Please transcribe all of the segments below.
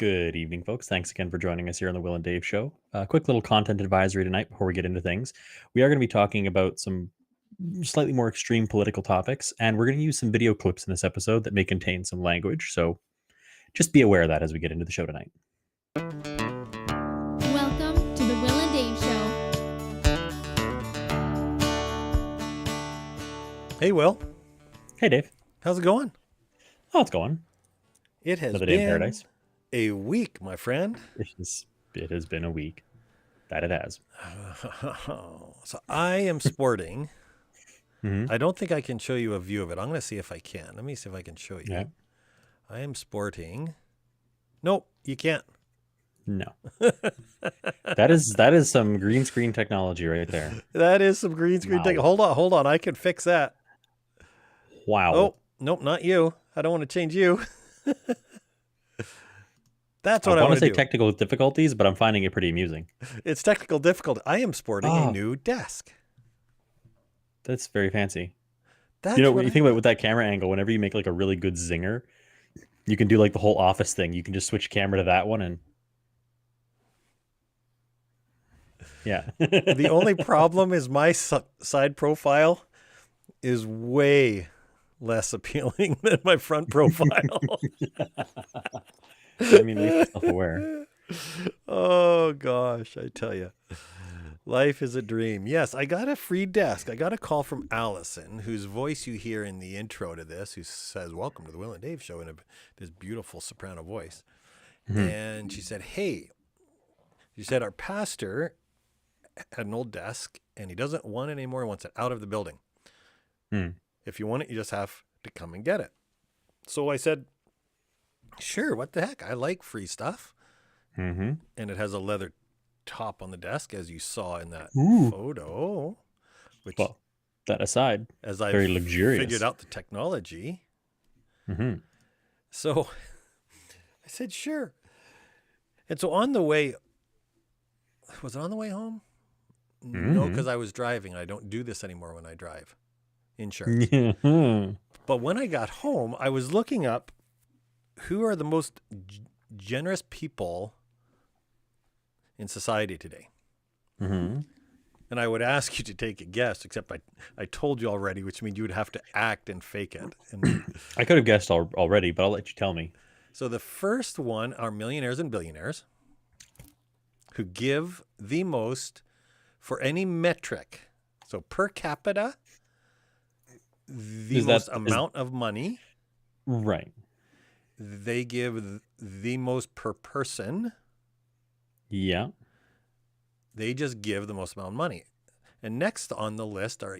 Good evening, folks. Thanks again for joining us here on the Will and Dave Show. Quick little content advisory tonight before we get into things. We are going to be talking about some slightly more extreme political topics, and we're going to use some video clips in this episode that may contain some language. So just be aware of that as we get into the show tonight. Welcome to the Will and Dave Show. Hey, Will. Hey, Dave. How's it going? Oh, it's going. It has Another day in been paradise. a week, my friend. It has been a week. That it has. So I am sporting. Mhm. I don't think I can show you a view of it. I'm going to see if I can. Let me see if I can show you. Yeah. I am sporting. Nope, you can't. No. That is some green screen technology right there. That is some green screen Wow. thing. Hold on. I can fix that. Wow. Oh, nope, not you. I don't want to change you. That's I what I want want to say do. technical difficulties, but I'm finding it pretty amusing. It's technical difficulty. I am sporting a Oh. new desk. That's very fancy. That's You know, what when you think about it with that camera angle, whenever you make like a really good zinger, you can do like the whole Office thing. You can just switch camera to that one and yeah. The only problem is my side profile is way less appealing than my front profile. I mean, make yourself aware. Oh, gosh, I tell you. Life is a dream. Yes, I got a free desk. I got a call from Allison, whose voice you hear in the intro to this, who says, "Welcome to the Will and Dave Show," in this beautiful soprano voice. Mhm. And she said, "Hey," she said, "our pastor had an old desk, and he doesn't want it anymore. He wants it out of the building. Hmm. If you want it, you just have to come and get it." So I said, "Sure, what the heck? I like free stuff." Mm-hmm. And it has a leather top on the desk, as you saw in that Ooh. photo, which, Well, that aside, as I very luxurious. figured out the technology. Mm-hmm. So I said, sure. And so on the way, was it on the way home? No, Mhm. because I was driving. I don't do this anymore when I drive. Insurance. Yeah. But when I got home, I was looking up who are the most generous people in society today. Mm-hmm. And I would ask you to take a guess, except I told you already, which means you would have to act and fake it. And I could have guessed already, but I'll let you tell me. so the first one are millionaires and billionaires who give the most for any metric. So per capita, the Is that- most is- amount of money. Right. They give the most per person. Yeah. They just give the most amount of money. And next on the list are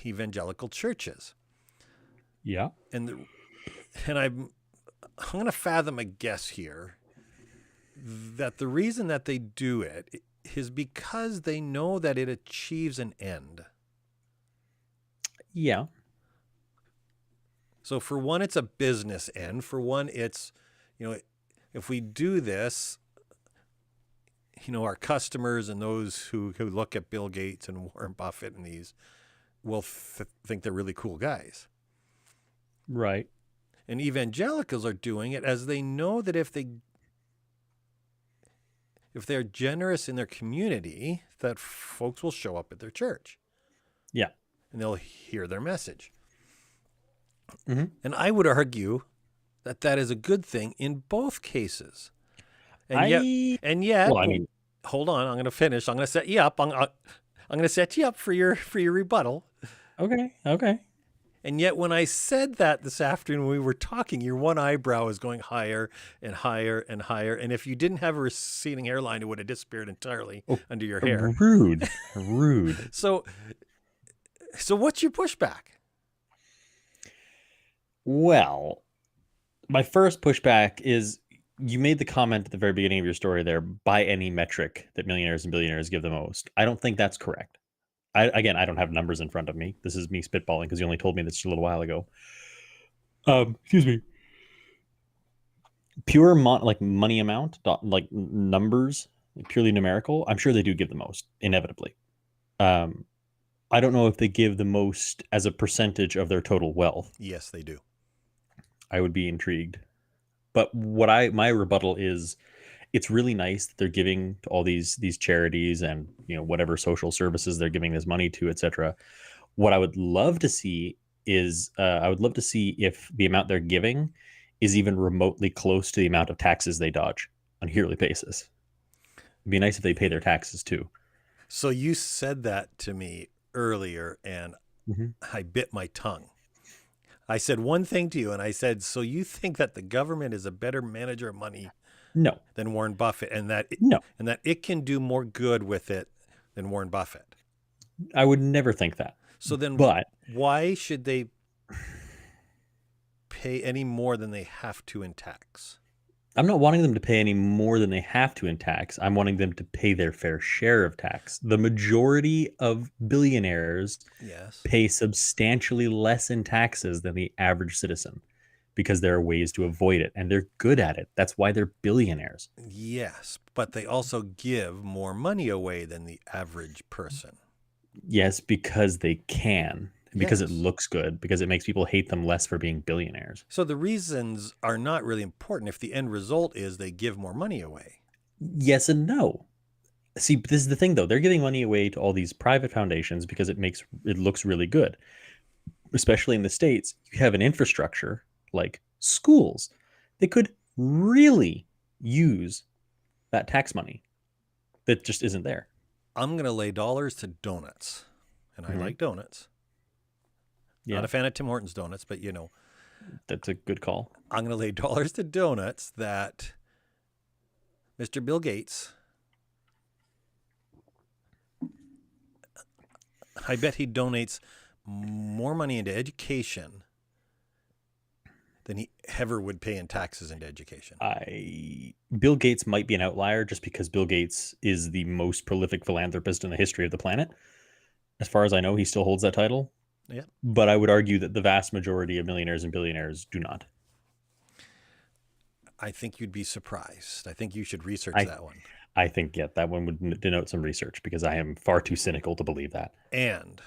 evangelical churches. Yeah. And I'm going to fathom a guess here that the reason that they do it is because they know that it achieves an end. Yeah. So for one, it's a business end. For one, it's, if we do this, our customers and those who look at Bill Gates and Warren Buffett and these will think they're really cool guys. Right. And evangelicals are doing it as they know that if they're generous in their community, that folks will show up at their church. Yeah. And they'll hear their message. Mm-hmm. And I would argue that is a good thing in both cases. And yet, Well, I mean, hold on, I'm going to finish. I'm going to set you up. I'm going to set you up for your rebuttal. okay. And yet when I said that this afternoon when we were talking, your one eyebrow is going higher and higher and higher. And if you didn't have a receding hairline, it would have disappeared entirely under your hair. Rude. So what's your pushback? Well, my first pushback is you made the comment at the very beginning of your story there, by any metric that millionaires and billionaires give the most. I don't think that's correct. I don't have numbers in front of me. This is me spitballing because you only told me this a little while ago. Excuse me. Pure money amount, like numbers, purely numerical, I'm sure they do give the most, inevitably. I don't know if they give the most as a percentage of their total wealth. Yes, they do. I would be intrigued. But my rebuttal is, it's really nice that they're giving to all these charities and whatever social services they're giving this money to, etc. What I would love to see is I would love to see if the amount they're giving is even remotely close to the amount of taxes they dodge on a yearly basis. It'd be nice if they pay their taxes too. So you said that to me earlier, and Mm-hmm. I bit my tongue. I said one thing to you, and I said, so you think that the government is a better manager of money No, than Warren Buffett, and that no, it can do more good with it than Warren Buffett? I would never think that. So then But why should they pay any more than they have to in tax? I'm not wanting them to pay any more than they have to in tax. I'm wanting them to pay their fair share of tax. The majority of billionaires Yes. pay substantially less in taxes than the average citizen because there are ways to avoid it, and they're good at it. That's why they're billionaires. Yes, but they also give more money away than the average person. Yes, because they can, because it Yes. looks good, because it makes people hate them less for being billionaires. So the reasons are not really important if the end result is they give more money away. Yes and no. See, this is the thing though. They're giving money away to all these private foundations because it looks really good. Especially in the States, you have an infrastructure like schools. They could really use that tax money that just isn't there. I'm going to lay dollars to donuts, and I Mhm. like donuts. Yeah, Not a fan of Tim Hortons donuts, but that's a good call. I'm going to lay dollars to donuts that Mr. Bill Gates, I bet he donates more money into education than he ever would pay in taxes into education. Bill Gates might be an outlier just because Bill Gates is the most prolific philanthropist in the history of the planet. As far as I know, he still holds that title. Yeah. But I would argue that the vast majority of millionaires and billionaires do not. I think you'd be surprised. I think you should research I- that one. I think, yeah, that one would denote some research because I am far too cynical to believe that. And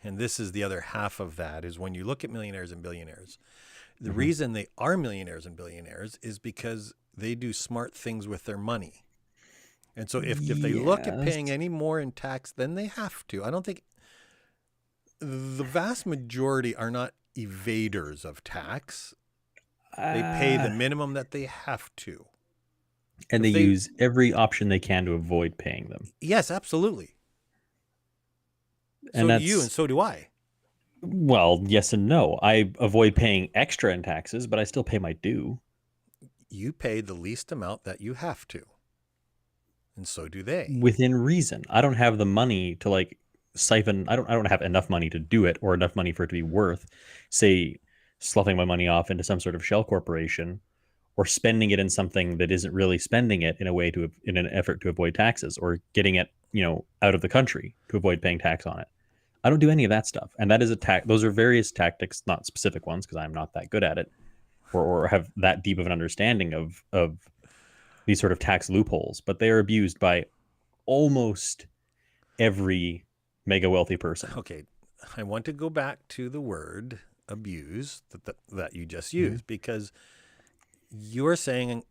this is the other half of that, is when you look at millionaires and billionaires, the Mhm. reason they are millionaires and billionaires is because they do smart things with their money. And so if they look at paying Yes. any more in tax than they have to, I don't think the vast majority are not evaders of tax. They pay the minimum that they have to. And if they they- use every option they can to avoid paying them. Yes, absolutely. And So that's do you, and so do I. well, yes and no. I avoid paying extra in taxes, but I still pay my due. You pay the least amount that you have to. And so do they. Within reason. I don't have the money to like siphon. I don't have enough money to do it or enough money for it to be worth, say, sloughing my money off into some sort of shell corporation or spending it in something that isn't really spending it in a way in an effort to avoid taxes or getting it, out of the country to avoid paying tax on it. I don't do any of that stuff. And that is those are various tactics, not specific ones because I'm not that good at it or have that deep of an understanding of these sort of tax loopholes, but they are abused by almost every mega wealthy person. Okay, I want to go back to the word abuse that you just Mm-hmm. used, because you're saying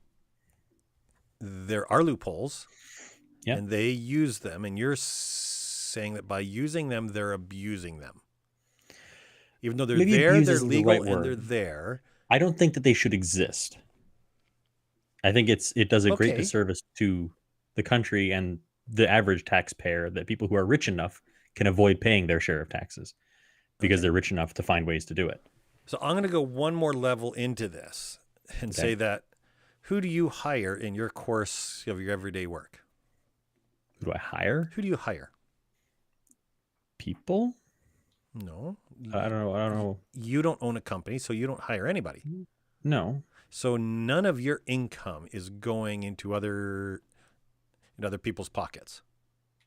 there are loopholes Yeah. and they use them, and you're saying that by using them, they're abusing them. Even though they're Maybe there, abuse they're isn't the legal, right and they're word. there. I don't think that they should exist. I think it does a great Okay. disservice to the country and the average taxpayer that people who are rich enough can avoid paying their share of taxes because Okay. they're rich enough to find ways to do it. So I'm going to go one more level into this and Okay. say that who do you hire in your course of your everyday work? Who do I hire? Who do you hire? People? No. I don't know. You don't own a company, so you don't hire anybody. No. So none of your income is going into other people's pockets.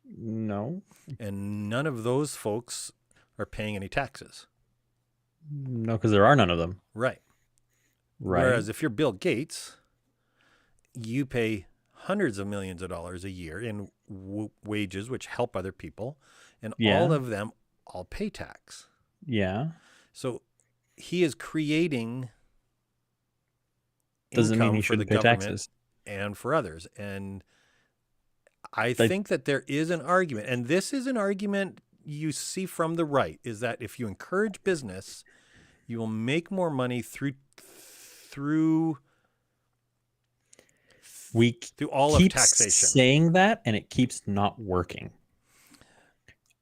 No. And none of those folks are paying any taxes. No, because there are none of them. Right. Right. Whereas if you're Bill Gates, you pay hundreds of millions of dollars a year in wages, which help other people, and Yeah. all of them all pay tax. Yeah. So he is creating Doesn't mean income he for the shouldn't pay government taxes. and for others. And I I- think that there is an argument, and this is an argument you see from the right, is that if you encourage business, you will make more money through We all of keep taxation. saying that, and it keeps not working.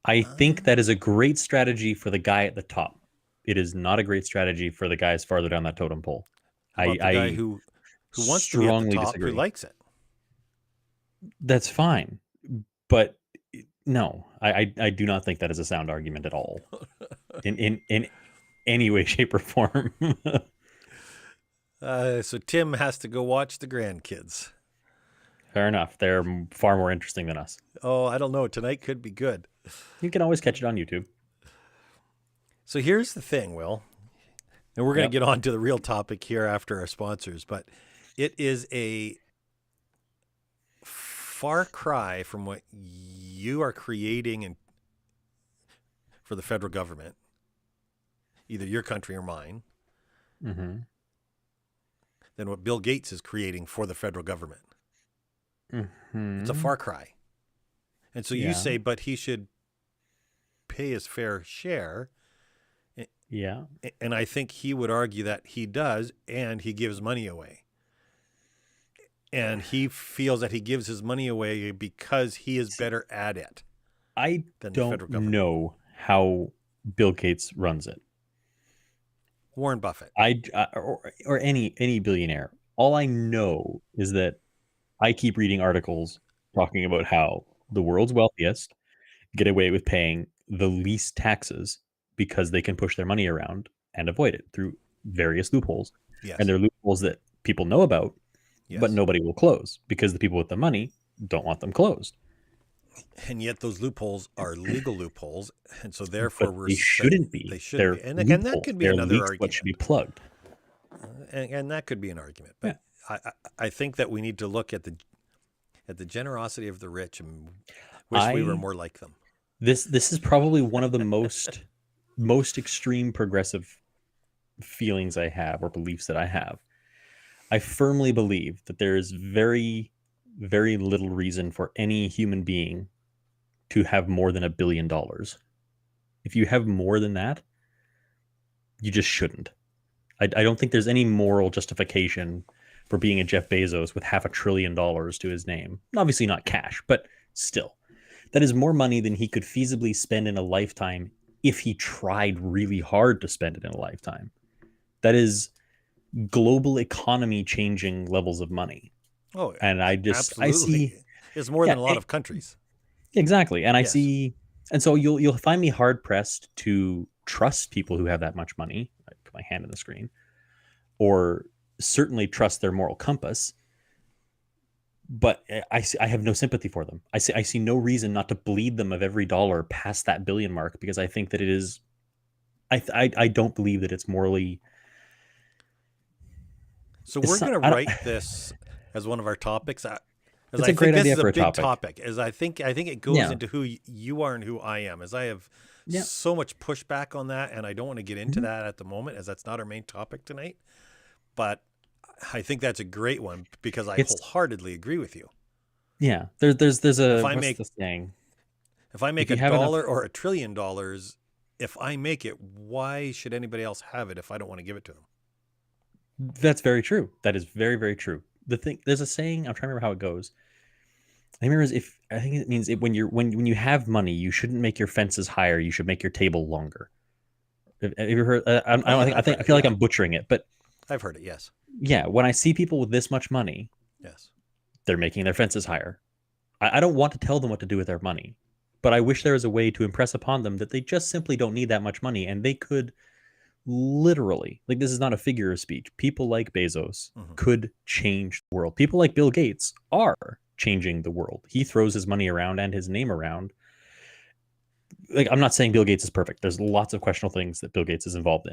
I think that is a great strategy for the guy at the top. It is not a great strategy for the guys farther down that totem pole. How about the guy I who wants to be at the strongly top, disagree. who likes it? That's fine, but no, I do not think that is a sound argument at all, in any way, shape, or form. So Tim has to go watch the grandkids. Fair enough. They're far more interesting than us. Oh, I don't know. Tonight could be good. You can always catch it on YouTube. So here's the thing, Will, and we're going Yep. to get on to the real topic here after our sponsors, but it is a far cry from what you are creating and for the federal government, either your country or mine, Mm-hmm. than what Bill Gates is creating for the federal government. Mm-hmm. It's a far cry. And so Yeah. you say, but he should pay his fair share. Yeah. And I think he would argue that he does, and he gives money away. And he feels that he gives his money away because he is better at it I than the federal don't government. know how Bill Gates runs it. Warren Buffett. Or any billionaire. All I know is that I keep reading articles talking about how the world's wealthiest get away with paying the least taxes because they can push their money around and avoid it through various loopholes. Yes. And they're loopholes that people know about, Yes. but nobody will close because the people with the money don't want them closed. And yet those loopholes are legal loopholes, and so therefore But they shouldn't be. They shouldn't be. They're And that loopholes. could be They're another leaks argument. what should be plugged. And that could be an argument. But I think that we need to look at the generosity of the rich and wish we were more like them. This is probably one of the most extreme progressive feelings I have, or beliefs that I have. I firmly believe that there is very, very little reason for any human being to have more than $1 billion. If you have more than that, you just shouldn't. I don't think there's any moral justification for being a Jeff Bezos with $500 billion to his name. Obviously not cash, but still. That is more money than he could feasibly spend in a lifetime if he tried really hard to spend it in a lifetime. That is global economy changing levels of money. Oh, And I absolutely. see It's more Yeah, than a lot of countries. exactly. And I Yes. see, and so you'll find me hard pressed to trust people who have that much money. I put my hand on the screen, or certainly trust their moral compass. But I have no sympathy for them. I see no reason not to bleed them of every dollar past that billion mark, because I think that it is. I don't believe that it's morally. So It's we're not- going I to don't- write this as one of our topics. As It's I a think great this idea is for a a big topic. topic. As I think it goes Yeah. into who you are and who I am. As I have Yeah. so much pushback on that, and I don't want to get into Mhm. that at the moment, as that's not our main topic tonight. But I think that's a great one because I It's- wholeheartedly agree with you. Yeah, there's a If I what's make- the saying? If I make you $1 have enough- or $1 trillion, if I make it, why should anybody else have it if I don't want to give it to them? That's very true. That is very, very true. There's a saying. I'm trying to remember how it goes. I remember I think it means when you have money, you shouldn't make your fences higher. You should make your table longer. Have you heard? I feel like I'm butchering it, but I've heard it. Yes. yeah, when I see people with this much money, Yes. they're making their fences higher. I don't want to tell them what to do with their money, but I wish there was a way to impress upon them that they just simply don't need that much money, and they could literally, like, this is not a figure of speech. People like Bezos Mhm. could change the world. People like Bill Gates are changing the world. He throws his money around and his name around. Like, I'm not saying Bill Gates is perfect. There's lots of questionable things that Bill Gates is involved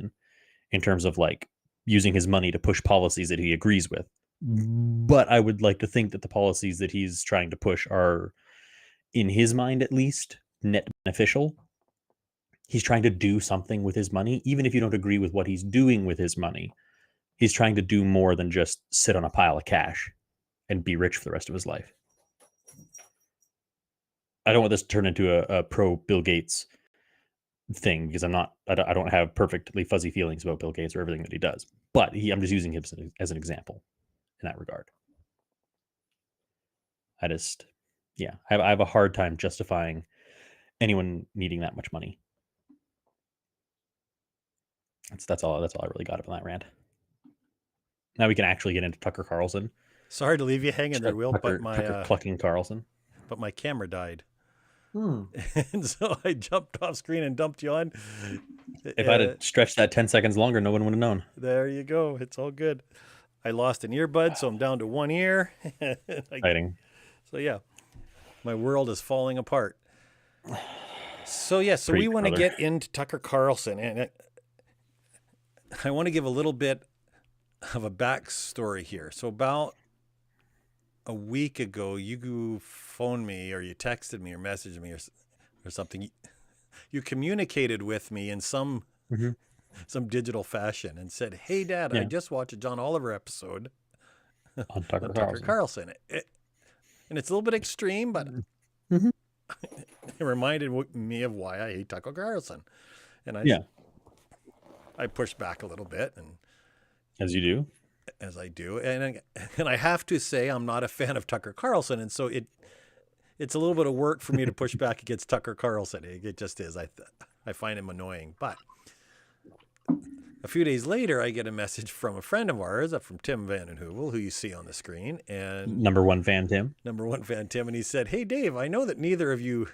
in terms of like using his money to push policies that he agrees with. But I would like to think that the policies that he's trying to push are, in his mind at least, net beneficial. He's trying to do something with his money, even if you don't agree with what he's doing with his money. He's trying to do more than just sit on a pile of cash and be rich for the rest of his life. I don't want this to turn into a pro Bill Gates thing, because I don't have perfectly fuzzy feelings about Bill Gates or everything that he does. But I'm just using him as an example in that regard. I have a hard time justifying anyone needing that much money. That's all I really got up on that rant. Now we can actually get into Tucker Carlson. Sorry to leave you hanging there, Will, Tucker but clucking Carlson. but my camera died. And so I jumped off screen and dumped you on. If I'd have stretched that 10 seconds longer, no one would have known. There you go. It's all good. I lost an earbud, so I'm down to one ear. Exciting. So yeah, my world is falling apart. So so Preach, we want to brother. get into Tucker Carlson, and I want to give a little bit of a backstory here. So about a week ago, you phoned me, or you texted me, or messaged me, or something. You communicated with me in some digital fashion and said, "Hey, Dad, I just watched a John Oliver episode On Tucker on Carlson. Tucker Carlson." And it's a little bit extreme, but it reminded me of why I hate Tucker Carlson. And I pushed back a little bit, and As you do. as I do, and I have to say I'm not a fan of Tucker Carlson, and so it's a little bit of work for me to push back against Tucker Carlson. It just is. I find him annoying, but a few days later, I get a message from a friend of ours, from Tim Van Hoovel, who you see on the screen, and Number one fan, Tim. number one fan Tim, and he said, "Hey, Dave, I know that neither of you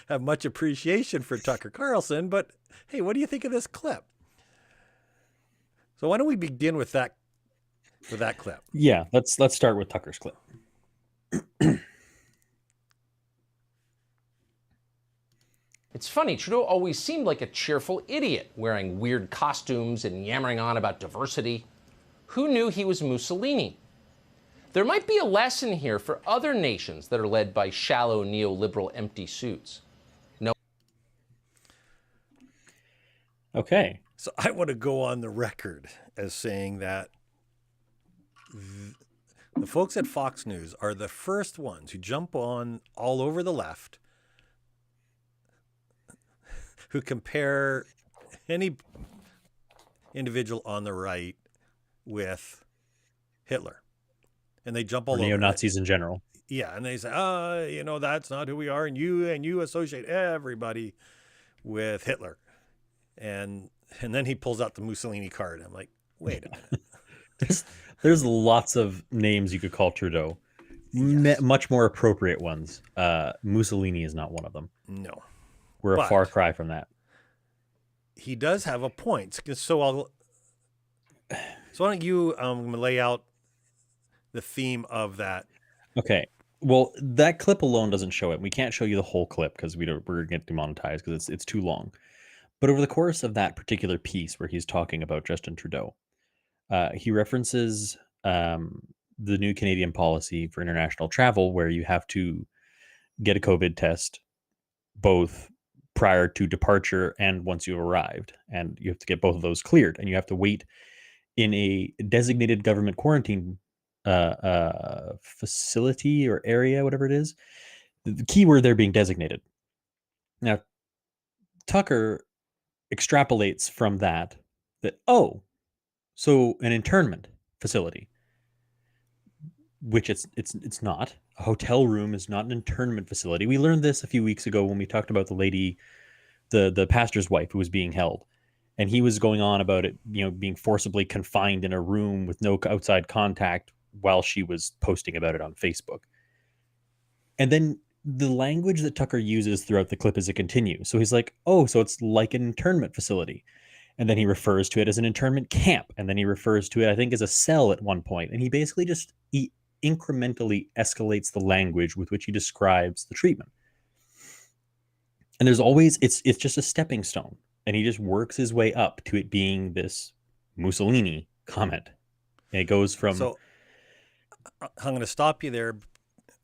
have much appreciation for Tucker Carlson, but hey, what do you think of this clip?" So why don't we begin with that clip? Yeah, let's start with Tucker's clip. It's funny, Trudeau always seemed like a cheerful idiot, wearing weird costumes and yammering on about diversity. Who knew he was Mussolini? There might be a lesson here for other nations that are led by shallow neoliberal empty suits. Okay. So I want to go on the record as saying that the folks at Fox News are the first ones who jump on all over the left, who compare any individual on the right with Hitler. And they jump all over it. Neo-Nazis in general. Yeah, and they say, that's not who we are, and you associate everybody with Hitler. And then he pulls out the Mussolini card. I'm like, wait a minute. There's lots of names you could call Trudeau. Yes. Much more appropriate ones. Mussolini is not one of them. No. We're a But- far cry from that. He does have a point. So why don't you lay out the theme of that? Okay. Well, that clip alone doesn't show it. We can't show you the whole clip because we're going to get demonetized because it's too long. But over the course of that particular piece where he's talking about Justin Trudeau, he references the new Canadian policy for international travel, where you have to get a COVID test both prior to departure and once you've arrived. And you have to get both of those cleared. And you have to wait in a designated government quarantine facility or area, whatever it is. The key word there being designated. Now, Tucker extrapolates from that so an internment facility, which it's not. A hotel room is not an internment facility. We learned this a few weeks ago when we talked about the lady, the pastor's wife who was being held, and he was going on about it, being forcibly confined in a room with no outside contact while she was posting about it on Facebook. And then the language that Tucker uses throughout the clip as it continues. So he's like, so it's like an internment facility. And then he refers to it as an internment camp. And then he refers to it, I think, as a cell at one point. And he basically he incrementally escalates the language with which he describes the treatment. And there's always, it's just a stepping stone. And he just works his way up to it being this Mussolini comment. And it goes from... So I'm going to stop you there.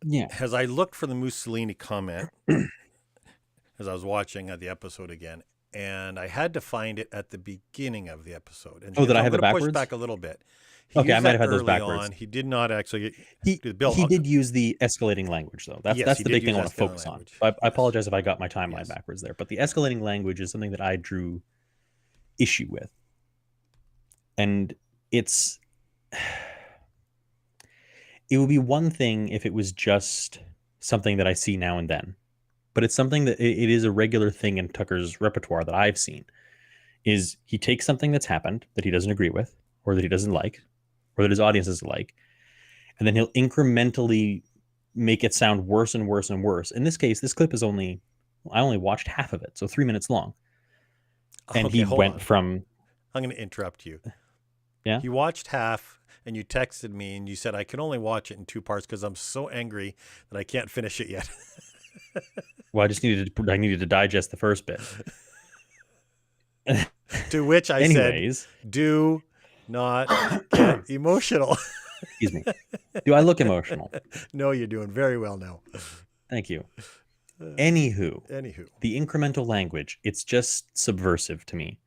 Yeah. As I looked for the Mussolini comment, as I was watching the episode again, and I had to find it at the beginning of the episode. And Oh, did I I'm have it gonna push backwards? back a little bit. He Okay, I used might that have had those early backwards. on. He did not actually. He Bill, did use the escalating language though. Yes, That's he the did big thing I use want to escalating focus on. language. I Yes. apologize if I got my timeline Yes. backwards there, but the escalating language is something that I drew issue with, and it's it would be one thing if it was just something that I see now and then, but it's something that it is a regular thing in Tucker's repertoire that I've seen. Is he takes something that's happened that he doesn't agree with, or that he doesn't like, or that his audience doesn't like, and then he'll incrementally make it sound worse and worse and worse. In this case, this clip is I only watched half of it, so 3 minutes long. And Okay, he hold went on. from, I'm going to interrupt you. Yeah? You watched half, and you texted me, and you said I can only watch it in 2 parts because I'm so angry that I can't finish it yet. well, I needed to digest the first bit. To which I Anyways, said, "Do not get emotional." excuse me. Do I look emotional? No, you're doing very well now. Thank you. Anywho, Anywho, the incremental language, it's just subversive to me.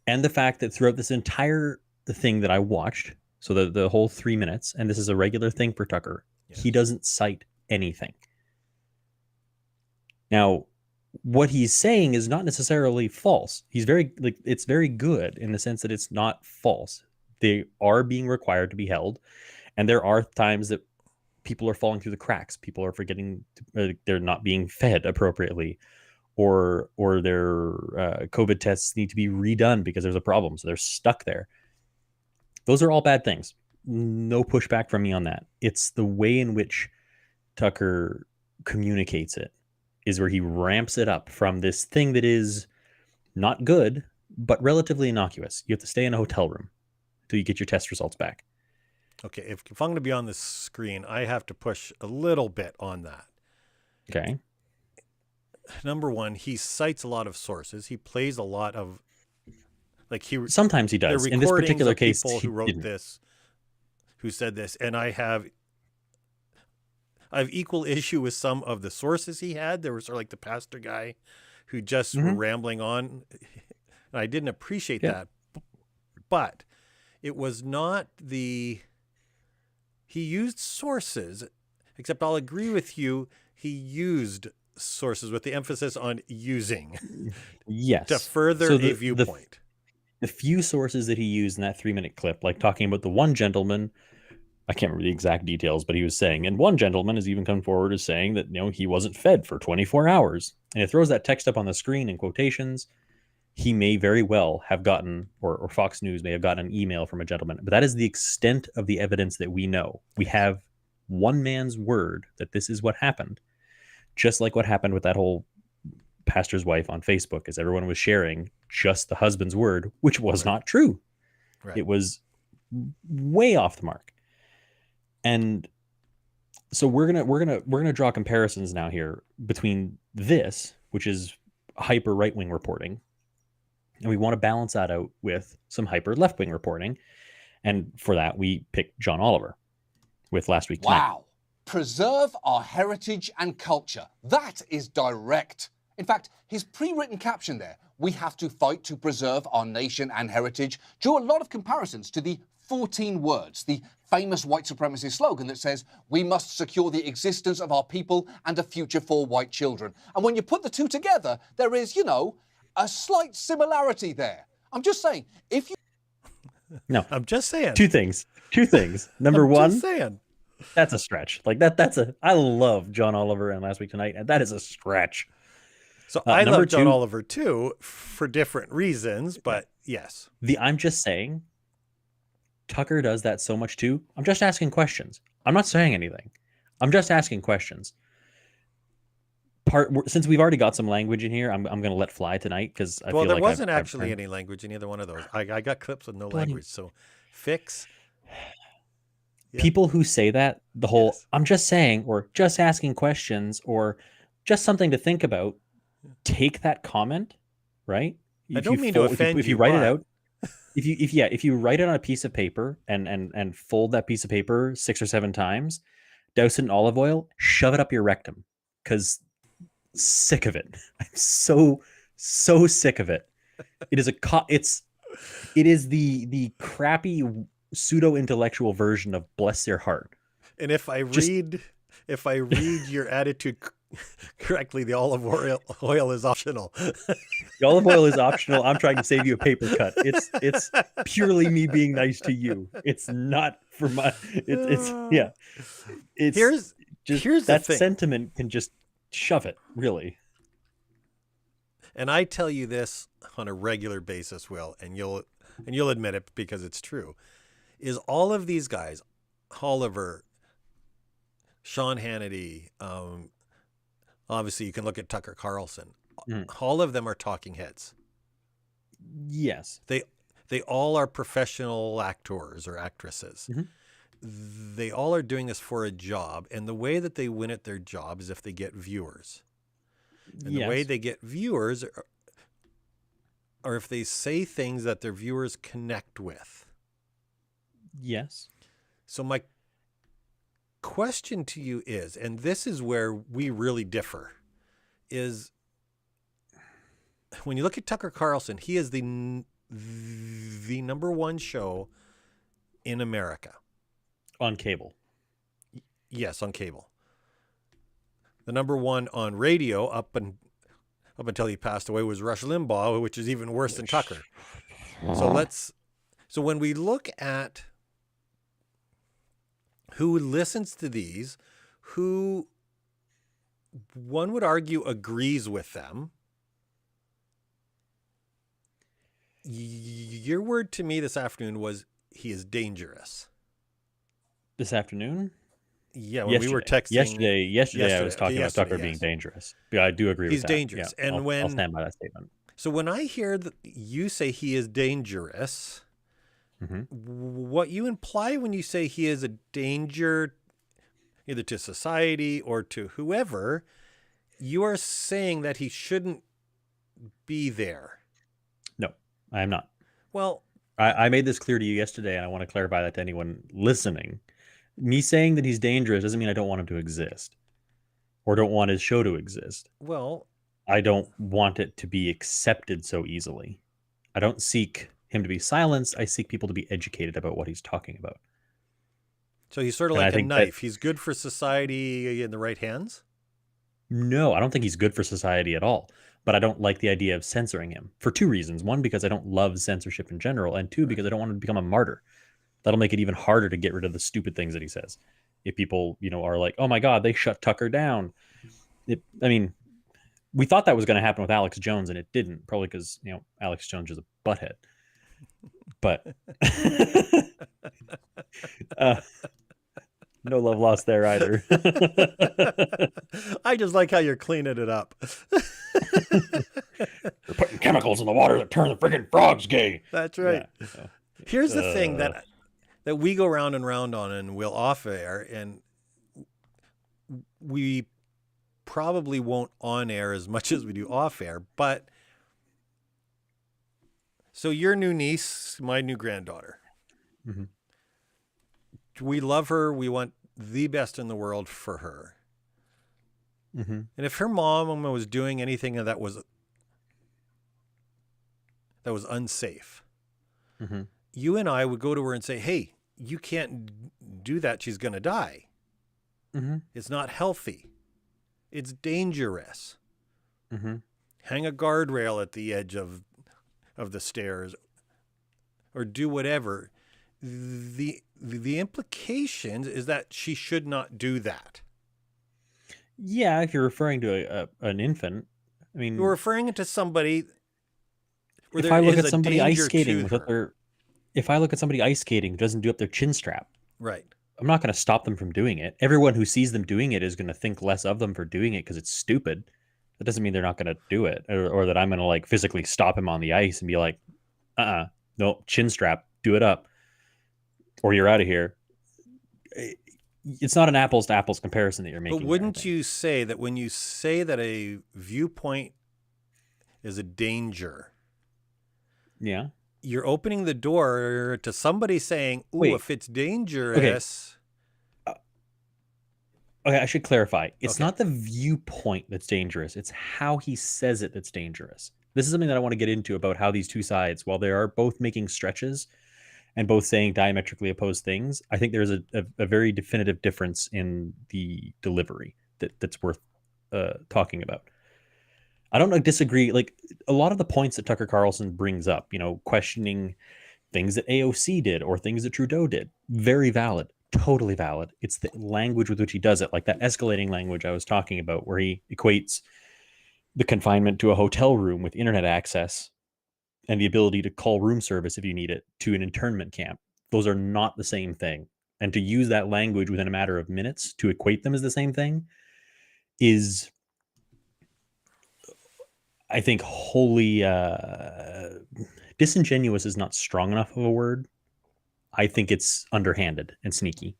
And the fact that throughout this entire thing that I watched, so the whole 3 minutes, and this is a regular thing for Tucker, he Yes. doesn't cite anything. Now, what he's saying is not necessarily false. He's it's very good in the sense that it's not false. They are being required to be held, and there are times that people are falling through the cracks. People are forgetting they're not being fed appropriately, or their COVID tests need to be redone because there's a problem, so they're stuck there. Those are all bad things. No pushback from me on that. It's the way in which Tucker communicates it is where he ramps it up from this thing that is not good, but relatively innocuous. You have to stay in a hotel room till you get your test results back. okay, if I'm going to be on the screen, I have to push a little bit on that. Okay. Number one, he cites a lot of sources. He plays a lot of, like Sometimes he does. the In this recordings particular of case, people he who wrote didn't. this, who said this, and I have equal issue with some of the sources he had. There was sort of like the pastor guy who just were Mhm. rambling on, and I didn't appreciate Yeah. that. But it was not he used sources, except I'll agree with you, he used sources with the emphasis on using Yes. to further So a viewpoint. The few sources that he used in that 3-minute clip, like talking about the one gentleman, I can't remember the exact details, but he was saying, and one gentleman has even come forward as saying that, he wasn't fed for 24 hours. And it throws that text up on the screen in quotations. He may very well have gotten, or Fox News may have gotten an email from a gentleman, but that is the extent of the evidence that we know. We have one man's word that this is what happened, just like what happened with that whole pastor's wife on Facebook, as everyone was sharing just the husband's word, which was Right. not true. Right. It was way off the mark. And so we're gonna draw comparisons now here between this, which is hyper right-wing reporting, and we want to balance that out with some hyper left-wing reporting. And for that, we picked John Oliver with Last Week Tonight. Wow. Preserve our heritage and culture. That is direct. In fact, his pre-written caption there, "We have to fight to preserve our nation and heritage," drew a lot of comparisons to the 14 words, the famous white supremacist slogan that says, "We must secure the existence of our people and a future for white children." And when you put the two together, there is, a slight similarity there. I'm just saying, if you No, I'm just saying. two things. Number I'm one, just saying. that's a stretch. Like I love John Oliver and Last Week Tonight, and that is a stretch. So I number love John two- Oliver too, for different reasons, but yes. I'm just saying, Tucker does that so much too. I'm just asking questions. I'm not saying anything. I'm just asking questions. Since we've already got some language in here, I'm going to let fly tonight because I Well, feel there like wasn't I've actually turned- any language in either one of those. I got clips with no Bloody- language. So fix. Yeah. People who say that, the whole Yes. I'm just saying, or just asking questions, or just something to think about, take that comment, right? I don't mean to offend if you you, write it but- out, if you write it on a piece of paper and fold that piece of paper 6 or 7 times, douse it in olive oil, shove it up your rectum, because sick of it. I'm so So sick of it. It is it is the crappy pseudo intellectual version of Bless Their Heart. And if I read your attitude correctly, the olive oil is optional. The olive oil is optional. I'm trying to save you a paper cut. It's purely me being nice to you. It's not for my. It's yeah. It's Here's the that thing. sentiment can just shove it, really. And I tell you this on a regular basis, Will, and you'll admit it because it's true, is all of these guys, Oliver, Sean Hannity, obviously you can look at Tucker Carlson. All of them are talking heads. Yes. They all are professional actors or actresses. They all are doing this for a job, and the way that they win at their job is if they get viewers. And the way they get viewers are if they say things that their viewers connect with. Yes. So my question to you is, and this is where we really differ, is when you look at Tucker Carlson, he is the number one show in America. On cable. Yes, on cable. The number one on radio up until he passed away was Rush Limbaugh, which is even worse than Tucker. So when we look at who listens to these, who one would argue agrees with them, your word to me this afternoon was he is dangerous. This afternoon? Yeah, when we were texting yesterday I was talking about Tucker being yes. dangerous. Yeah, I do agree with He's that. dangerous. Yeah, And I'll stand by that statement. So when I hear that you say he is dangerous, what you imply when you say he is a danger either to society or to whoever, you are saying that he shouldn't be there. No, I am not. Well, I made this clear to you yesterday, and I want to clarify that to anyone listening. Me saying that he's dangerous doesn't mean I don't want him to exist or don't want his show to exist. well, I don't want it to be accepted so easily. I don't seek him to be silenced. I seek people to be educated about what he's talking about. so he's sort of And I like a think knife. He's good for society in the right hands. No, I don't think he's good for society at all. But I don't like the idea of censoring him for two reasons. One, because I don't love censorship in general. And two, because I don't want him to become a martyr. That'll make it even harder to get rid of the stupid things that he says. If people, are like, oh my God, they shut Tucker down. We thought that was going to happen with Alex Jones, and it didn't. Probably because, Alex Jones is a butthead. But no love lost there either. I just like how you're cleaning it up. They're putting chemicals in the water that turn the freaking frogs gay. That's right. Yeah, so, Here's the thing that we go round and round on and we'll off air, and we probably won't on air as much as we do off air, but so your new niece, my new granddaughter, we love her. We want the best in the world for her. And if her mom was doing anything that was unsafe, you and I would go to her and say, hey, you can't do that. She's going to die. It's not healthy. It's dangerous. Hang a guardrail at the edge of the stairs or do whatever. The implications is that she should not do that. Yeah, if you're referring to an infant, I mean, You're referring it to somebody. if I look at somebody ice skating if I look at somebody ice skating who doesn't do up their chin strap, right, I'm not going to stop them from doing it. Everyone who sees them doing it is going to think less of them for doing it because it's stupid. That doesn't mean they're not going to do it, or that I'm going to like physically stop him on the ice and be like, no, chin strap, do it up, or you're out of here. It's not an apples to apples comparison that you're making. but wouldn't you say that when you say that a viewpoint is a danger, Yeah. you're opening the door to somebody saying, ooh, Wait. if it's dangerous. Okay, I should clarify. It's Okay. not the viewpoint that's dangerous. It's how he says it that's dangerous. This is something that I want to get into about how these two sides, while they are both making stretches and both saying diametrically opposed things, I think there's a very definitive difference in the delivery that's worth talking about. I don't disagree. Like a lot of the points that Tucker Carlson brings up, questioning things that AOC did or things that Trudeau did, very valid, totally valid. It's the language with which he does it, like that escalating language I was talking about, where he equates the confinement to a hotel room with internet access and the ability to call room service if you need it to an internment camp. Those are not the same thing. And to use that language within a matter of minutes to equate them as the same thing is, I think, wholly disingenuous is not strong enough of a word. I think it's underhanded and sneaky.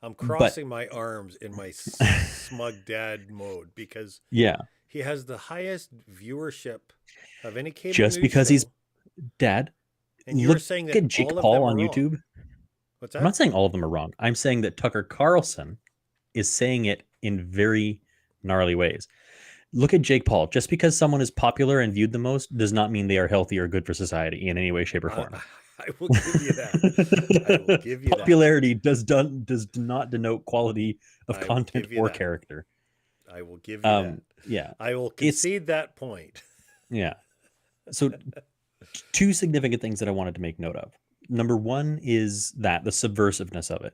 I'm crossing my arms in my smug dad mode because yeah, he has the highest viewership of any cable just news because show. he's dad. And you're saying that at Jake all of Paul them on are wrong. YouTube. What's that? I'm not saying all of them are wrong. I'm saying that Tucker Carlson is saying it in very gnarly ways. Look at Jake Paul. Just because someone is popular and viewed the most does not mean they are healthy or good for society in any way, shape, or form. I will give you that. I will give you Popularity does not denote quality of content or character. I will give you that. Yeah. I will concede that point. Yeah. So two significant things that I wanted to make note of. Number one is that the subversiveness of it.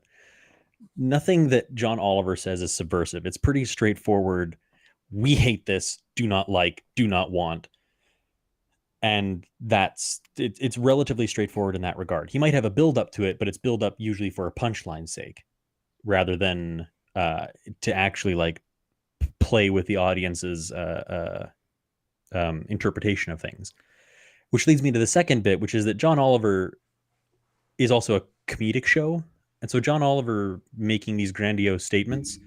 Nothing that John Oliver says is subversive. It's pretty straightforward. We hate this, do not like, do not want. And it's relatively straightforward in that regard. He might have a build up to it, but it's build up usually for a punchline's sake rather than to actually like play with the audience's interpretation of things. Which leads me to the second bit, which is that John Oliver is also a comedic show. And so John Oliver making these grandiose statements,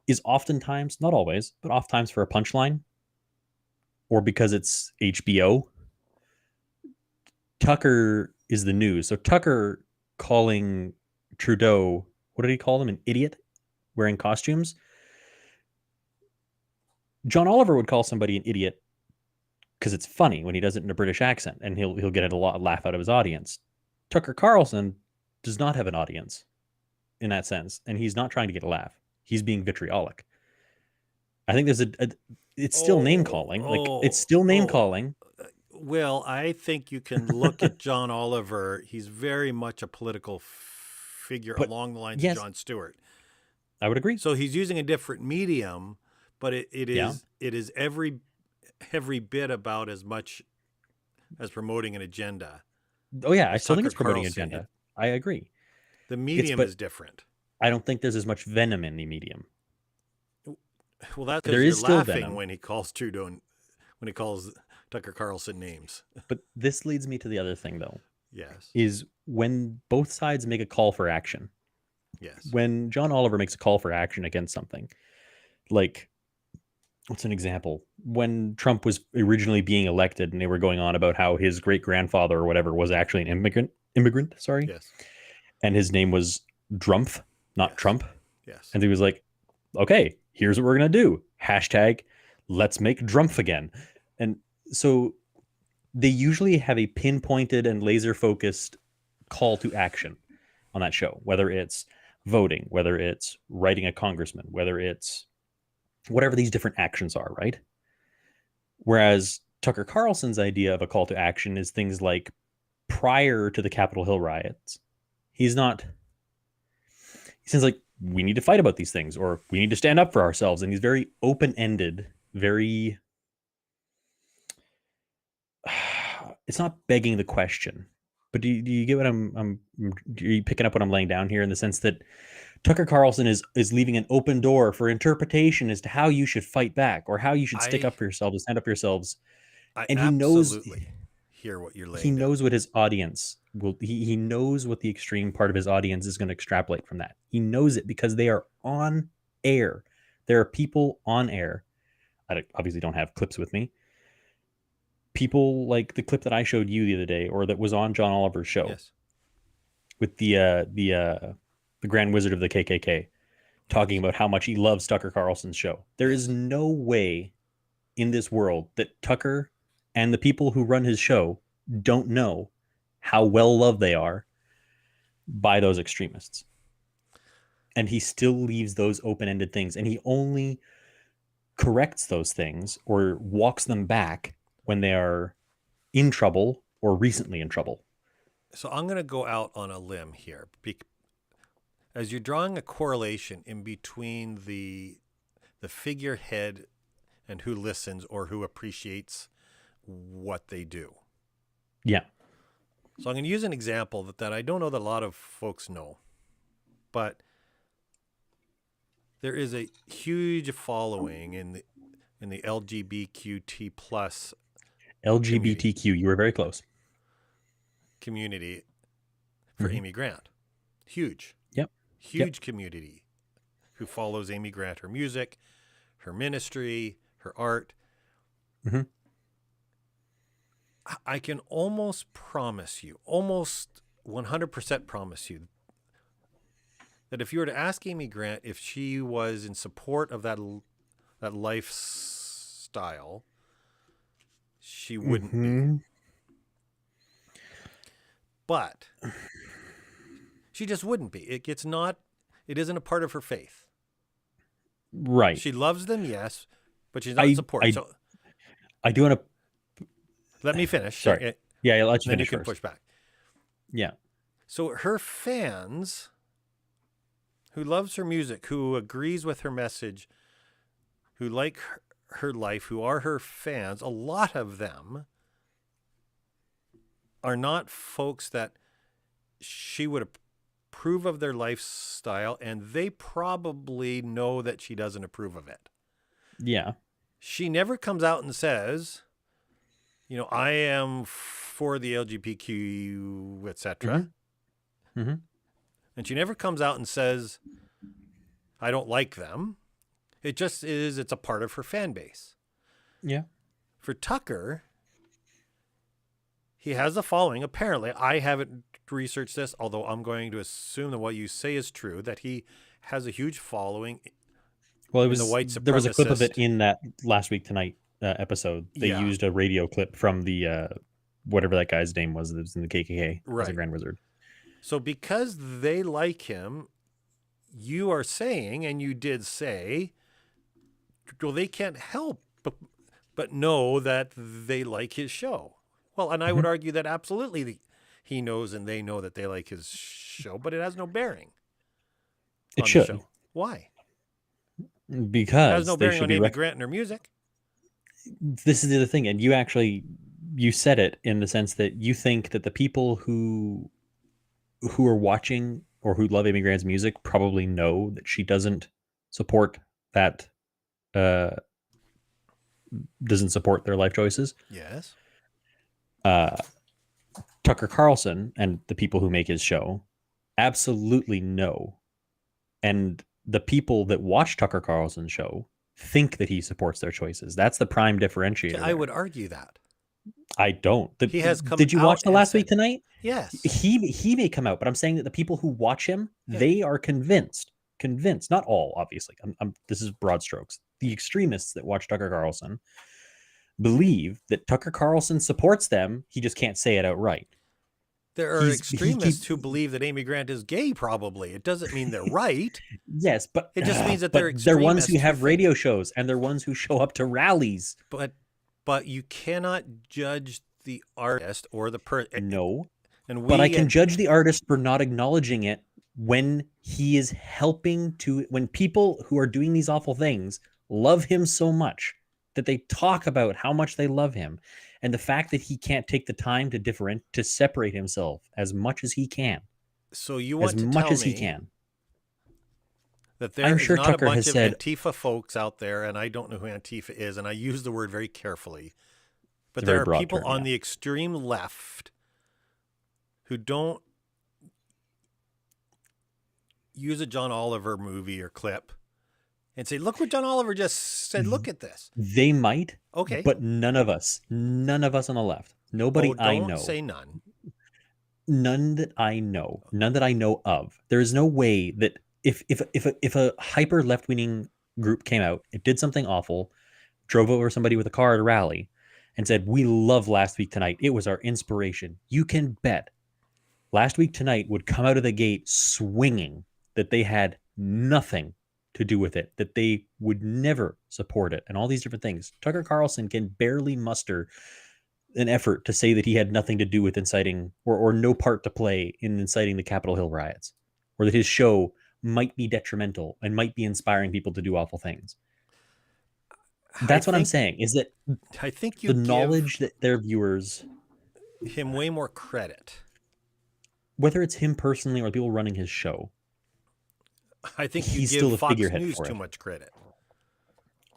is oftentimes, not always, but oftentimes for a punchline or because it's HBO. Tucker is the news. So Tucker calling Trudeau, what did he call him? An idiot wearing costumes. John Oliver would call somebody an idiot because it's funny when he does it in a British accent and he'll get a laugh out of his audience. Tucker Carlson does not have an audience in that sense, and he's not trying to get a laugh. He's being vitriolic. I think there's it's still name calling. It's still name calling. Well, I think you can look at John Oliver. He's very much a political figure along the lines of Jon Stewart. I would agree. So he's using a different medium, but it is every bit about as much as promoting an agenda. Oh yeah, I still think it's promoting an agenda. I agree. The medium is different. I don't think there's as much venom in the medium. Well, that's there is still venom when he calls Trudeau, when he calls Tucker Carlson names. But this leads me to the other thing, though. Yes. Is when both sides make a call for action. Yes. When John Oliver makes a call for action against something, like, what's an example? When Trump was originally being elected and they were going on about how his great-grandfather or whatever was actually an immigrant, sorry. Yes. And his name was Drumpf, not Trump. Yes. And he was like, okay, here's what we're going to do. # let's make Drumpf again. And so they usually have a pinpointed and laser-focused call to action on that show, whether it's voting, whether it's writing a congressman, whether it's whatever these different actions are, right? Whereas Tucker Carlson's idea of a call to action is things like prior to the Capitol Hill riots, he says like, we need to fight about these things, or we need to stand up for ourselves. And he's very open-ended, very, it's not begging the question, but do you get what are you picking up what I'm laying down here, in the sense that Tucker Carlson is leaving an open door for interpretation as to how you should fight back, or how you should stick up for yourselves and stand up for yourselves. And he knows, hear what you're laying he down. knows what his audience will, he knows what the extreme part of his audience is going to extrapolate from that. He knows it because they are on air. There are people on air. I obviously don't have clips with me. People like the clip that I showed you the other day, or that was on John Oliver's show. Yes. With the Grand Wizard of the KKK talking about how much he loves Tucker Carlson's show. There is no way in this world that Tucker and the people who run his show don't know how well loved they are by those extremists. And he still leaves those open-ended things, and he only corrects those things or walks them back when they are in trouble or recently in trouble. So I'm going to go out on a limb here. As you're drawing a correlation in between the figurehead and who listens or who appreciates what they do. Yeah. So I'm going to use an example that I don't know that a lot of folks know, but there is a huge following in the LGBTQ plus LGBTQ. You were very close. community for Amy Grant. Huge. Yep. Huge community who follows Amy Grant, her music, her ministry, her art. Mhm. I can almost promise you, almost 100% promise you, that if you were to ask Amy Grant if she was in support of that lifestyle, she wouldn't be. But she just wouldn't be. It isn't a part of her faith. Right. She loves them, yes, but she's not in support. So I do want to. let me finish. Sorry. Yeah, I'll let you Then you finish can first. push back. Yeah. So her fans who loves her music, who agrees with her message, who like her life, who are her fans, a lot of them are not folks that she would approve of their lifestyle, and they probably know that she doesn't approve of it. Yeah. She never comes out and says, I am for the LGBTQ, etc. Mm-hmm. And she never comes out and says, I don't like them. It just is, it's a part of her fan base. Yeah. For Tucker, he has a following. Apparently, I haven't researched this, although I'm going to assume that what you say is true, that he has a huge following. Well, the white there was a clip of it supremacist- in that Last Week Tonight episode. They Yeah. used a radio clip from the whatever that guy's name was that was in the KKK as a Right. Grand Wizard. So because they like him, you are saying, and you did say, well, they can't help but know that they like his show. Well, and I would argue that absolutely he knows and they know that they like his show, but it has no bearing. It on the should. show. Why? Because It has no they bearing should on be Amy Grant and her music. This is the other thing, and you said it in the sense that you think that the people who are watching or who love Amy Grant's music probably know that she doesn't support that doesn't support their life choices. Yes. Tucker Carlson and the people who make his show absolutely know. And the people that watch Tucker Carlson's show think that he supports their choices. That's the prime differentiator. I would argue that. I don't. He has come Did you out watch the and Last Week said- Tonight? Yes. He may come out, but I'm saying that the people who watch him, Yeah. they are convinced. Not all, obviously. This is broad strokes. The extremists that watch Tucker Carlson believe that Tucker Carlson supports them. He just can't say it outright. There are he extremists keep- who believe that Amy Grant is gay, probably. It doesn't mean they're right. Yes, but It just means that but they're ones extremists who who have think- radio shows and they're ones who show up to rallies. But you cannot judge the artist or the person. No, And but I can judge the artist for not acknowledging it when he is helping to, when people who are doing these awful things love him so much that they talk about how much they love him, and the fact that he can't take the time to separate himself as much as he can, So you want as to much tell as he me can. that there I'm is sure not Tucker a bunch has of said- Antifa folks out there, and I don't know who Antifa is, and I use the word very carefully. But It's a there very are broad people term, on yeah. the extreme left who don't use a John Oliver movie or clip and say, look what John Oliver just said. Look at this. They might, Okay. but none of us on the left, nobody I don't know, say none. none that I know, none that I know of. There is no way that if a hyper left-leaning group came out, it did something awful, drove over somebody with a car at a rally and said, "We love Last Week Tonight. It was our inspiration." You can bet Last Week Tonight would come out of the gate swinging that they had nothing to do with it, that they would never support it, and all these different things. Tucker Carlson can barely muster an effort to say that he had nothing to do with inciting or no part to play in inciting the Capitol Hill riots, or that his show might be detrimental and might be inspiring people to do awful things. That's what I'm saying, is that I think you the knowledge that their viewers, give him way more credit. whether it's him personally or people running his show, I think you he's give still a Fox figurehead News for too it. much credit.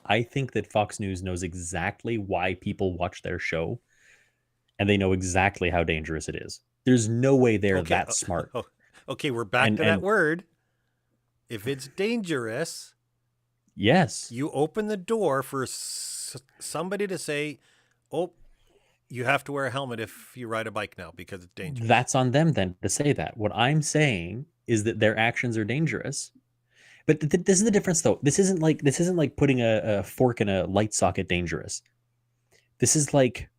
I think that Fox News knows exactly why people watch their show, and they know exactly how dangerous it is. There's no way they're that smart. Okay, we're back to that And- word. If it's dangerous, Yes. you open the door for somebody to say, "Oh, you have to wear a helmet if you ride a bike now because it's dangerous." That's on them then to say that. What I'm saying is that their actions are dangerous. But this is the difference, though. This isn't like putting a fork in a light socket dangerous. This is like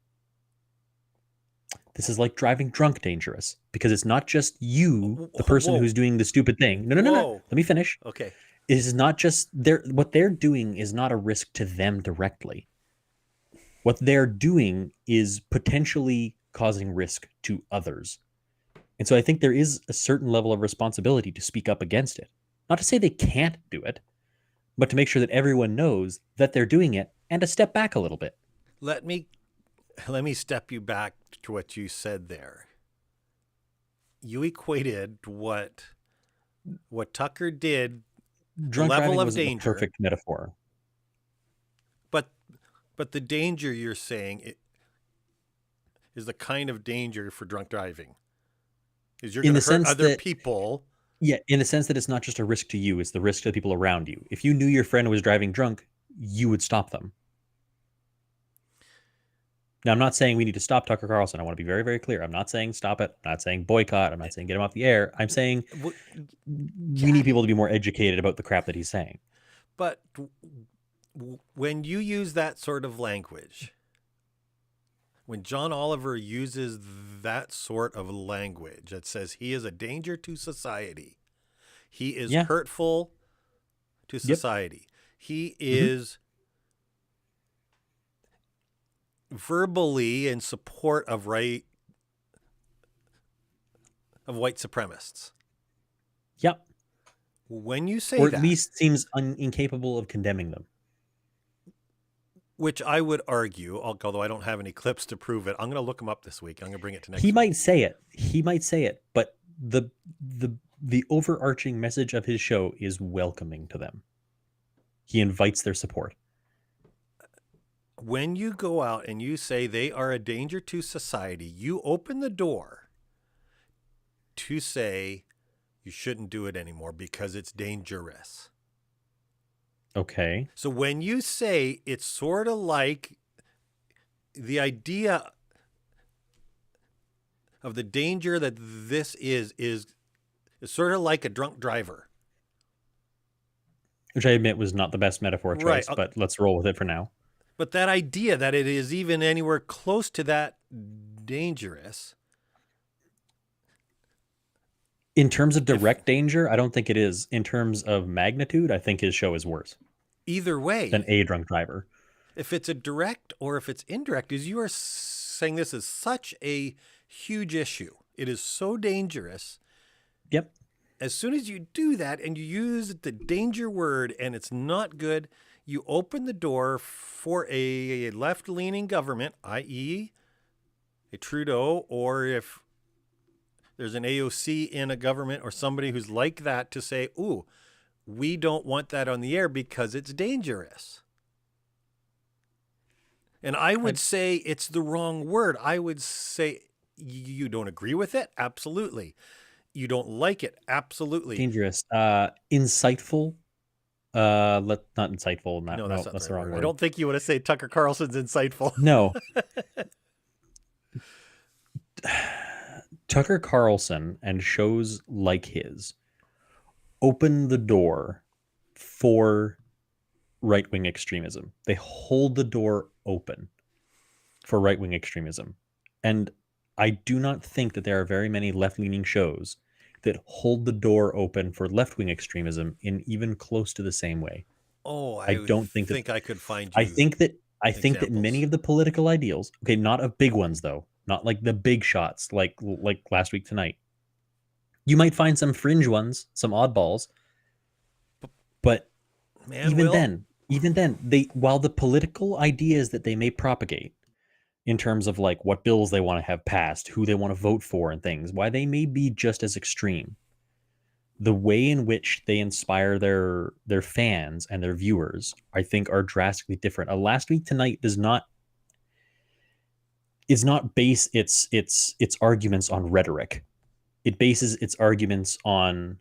driving drunk dangerous, because it's not just you, the person Whoa. who's doing the stupid thing. No. Whoa. Let me finish. Okay. It is not just what they're doing is not a risk to them directly. What they're doing is potentially causing risk to others. And so I think there is a certain level of responsibility to speak up against it. Not to say they can't do it, but to make sure that everyone knows that they're doing it and to step back a little bit. Let me step you back to what you said there. You equated what Tucker did, Drunk level driving of was the danger. perfect metaphor. but the danger you're saying is the kind of danger for drunk driving. Is you're In going the to hurt sense other that- people. Yeah, in the sense that it's not just a risk to you, it's the risk to the people around you. If you knew your friend was driving drunk, you would stop them. Now, I'm not saying we need to stop Tucker Carlson. I want to be very, very clear. I'm not saying stop it. I'm not saying boycott. I'm not saying get him off the air. I'm saying we need people to be more educated about the crap that he's saying. But when you use that sort of language, when John Oliver uses that sort of language that says he is a danger to society, he is Yeah. hurtful to society, he is verbally in support of white supremacists. Yep. When you say Or that, at least seems incapable of condemning them. which I would argue, although I don't have any clips to prove it, I'm going to look him up this week. I'm going to bring it to next He week. might say it. But the overarching message of his show is welcoming to them. He invites their support. When you go out and you say they are a danger to society, you open the door to say you shouldn't do it anymore because it's dangerous. Okay. So when you say it's sort of like the idea of the danger that this is sort of like a drunk driver. Which I admit was not the best metaphor choice, Right. but let's roll with it for now. But that idea that it is even anywhere close to that dangerous. In terms of direct danger, I don't think it is. In terms of magnitude, I think his show is worse Either way, than a drunk driver. if it's a direct or if it's indirect, is you are saying this is such a huge issue. It is so dangerous. Yep. As soon as you do that and you use the danger word and it's not good, you open the door for a left-leaning government, i.e. a Trudeau, or if there's an AOC in a government or somebody who's like that, to say, ooh, we don't want that on the air because it's dangerous. And I would say it's the wrong word. I would say you don't agree with it? Absolutely. You don't like it? Absolutely. Dangerous. Insightful. Not insightful. No, that's not the wrong word. I don't think you want to say Tucker Carlson's insightful. No. Tucker Carlson and shows like his open the door for right-wing extremism. They hold the door open for right-wing extremism. And I do not think that there are very many left-leaning shows that hold the door open for left-wing extremism in even close to the same way. Oh, I don't think that I could find you. I think that many examples. of the political ideals, okay, not of big ones though, not like the big shots like last week tonight. You might find some fringe ones, some oddballs, but Man, even Will, then, they while the political ideas that they may propagate in terms of like what bills they want to have passed, who they want to vote for and things, why they may be just as extreme, the way in which they inspire their fans and their viewers, I think, are drastically different. A Last Week Tonight is not base its arguments on rhetoric. It bases its arguments on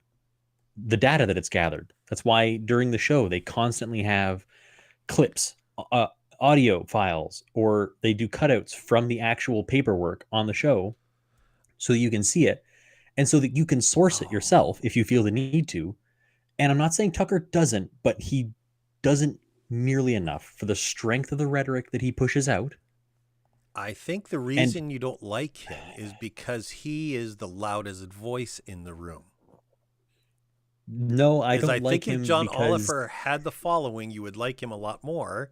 the data that it's gathered. That's why during the show they constantly have clips, audio files, or they do cutouts from the actual paperwork on the show so that you can see it and so that you can source it yourself if you feel the need to. And I'm not saying Tucker doesn't, but he doesn't nearly enough for the strength of the rhetoric that he pushes out. I think the reason you don't like him is because he is the loudest voice in the room. No, I don't like him if John because Oliver had the following, you would like him a lot more.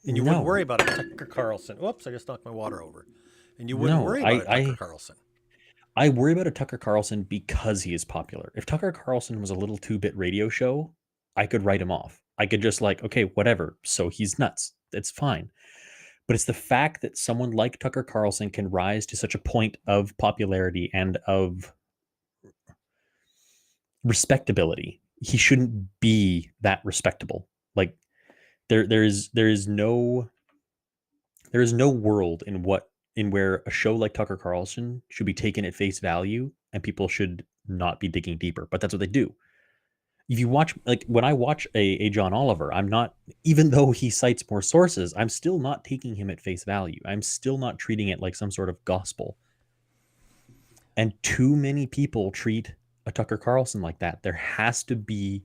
And you wouldn't worry about Tucker Carlson. Oops, I just knocked my water over. And you wouldn't worry about Tucker Carlson. I worry about a Tucker Carlson because he is popular. If Tucker Carlson was a little 2-bit radio show, I could write him off. I could just like, okay, whatever. So he's nuts. It's fine. But it's the fact that someone like Tucker Carlson can rise to such a point of popularity and of respectability. He shouldn't be that respectable. Like there is no world in where a show like Tucker Carlson should be taken at face value and people should not be digging deeper. But that's what they do. If you watch, like when I watch a John Oliver, I'm not, even though he cites more sources, I'm still not taking him at face value. I'm still not treating it like some sort of gospel. And too many people treat a Tucker Carlson like that. There has to be,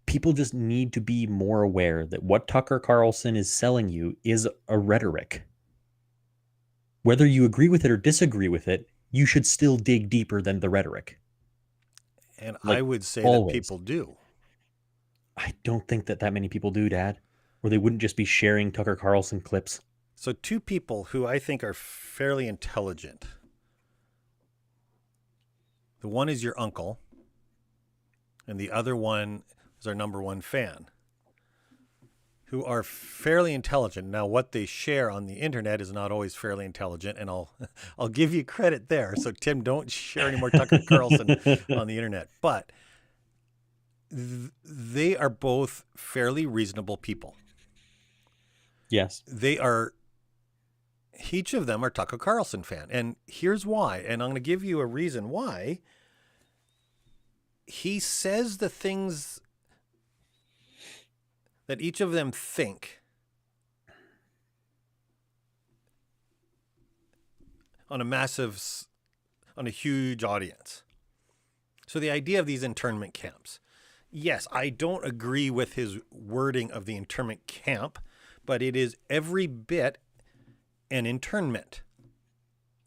people just need to be more aware that what Tucker Carlson is selling you is a rhetoric. Whether you agree with it or disagree with it, you should still dig deeper than the rhetoric. And like I would say always. that people do. I don't think that many people do, Dad. Or they wouldn't just be sharing Tucker Carlson clips. So two people who I think are fairly intelligent. The one is your uncle, and the other one is our number one fan, who are fairly intelligent. Now, what they share on the internet is not always fairly intelligent, and I'll give you credit there. So, Tim, don't share any more Tucker Carlson on the internet. But they are both fairly reasonable people. Yes. They are, each of them are Tucker Carlson fan. And here's why. And I'm going to give you a reason why. He says the things that each of them think on a huge audience. So the idea of these internment camps. Yes, I don't agree with his wording of the internment camp, but it is every bit an internment.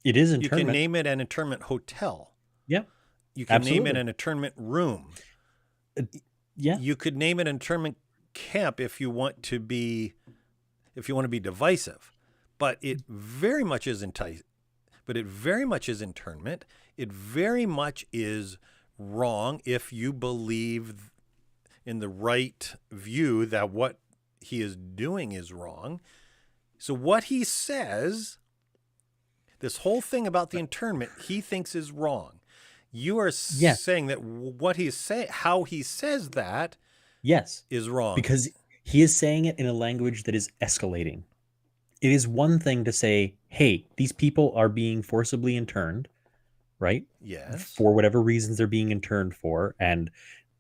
It is internment. You can name it an internment hotel. Yeah. You can absolutely. name it an internment room. Yeah. You could name it an internment camp if you want to be divisive. But it very much is internment. It very much is wrong if you believe in the right view that what he is doing is wrong. So what he says, this whole thing about the internment, he thinks is wrong. You are saying that what he's saying, how he says that, is wrong. Because he is saying it in a language that is escalating. It is one thing to say, hey, these people are being forcibly interned, right? Yes. For whatever reasons they're being interned for, and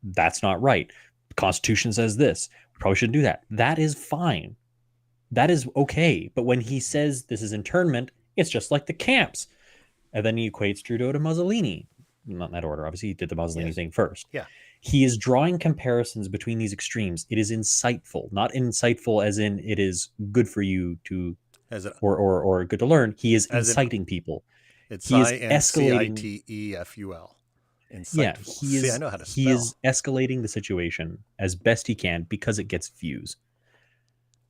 that's not right. The Constitution says this. We probably shouldn't do that. That is fine. That is okay. But when he says this is internment, it's just like the camps. And then he equates Trudeau to Mussolini. not in that order. Obviously, he did the Mussolini Yes. thing first. Yeah. He is drawing comparisons between these extremes. It is insightful, not insightful as in it is good for you to As it, or good to learn. He is As in- inciting people. it's He is INCITEFUL. Yeah, Insightful. he is. See, I know how to spell. He is escalating the situation as best he can because it gets views.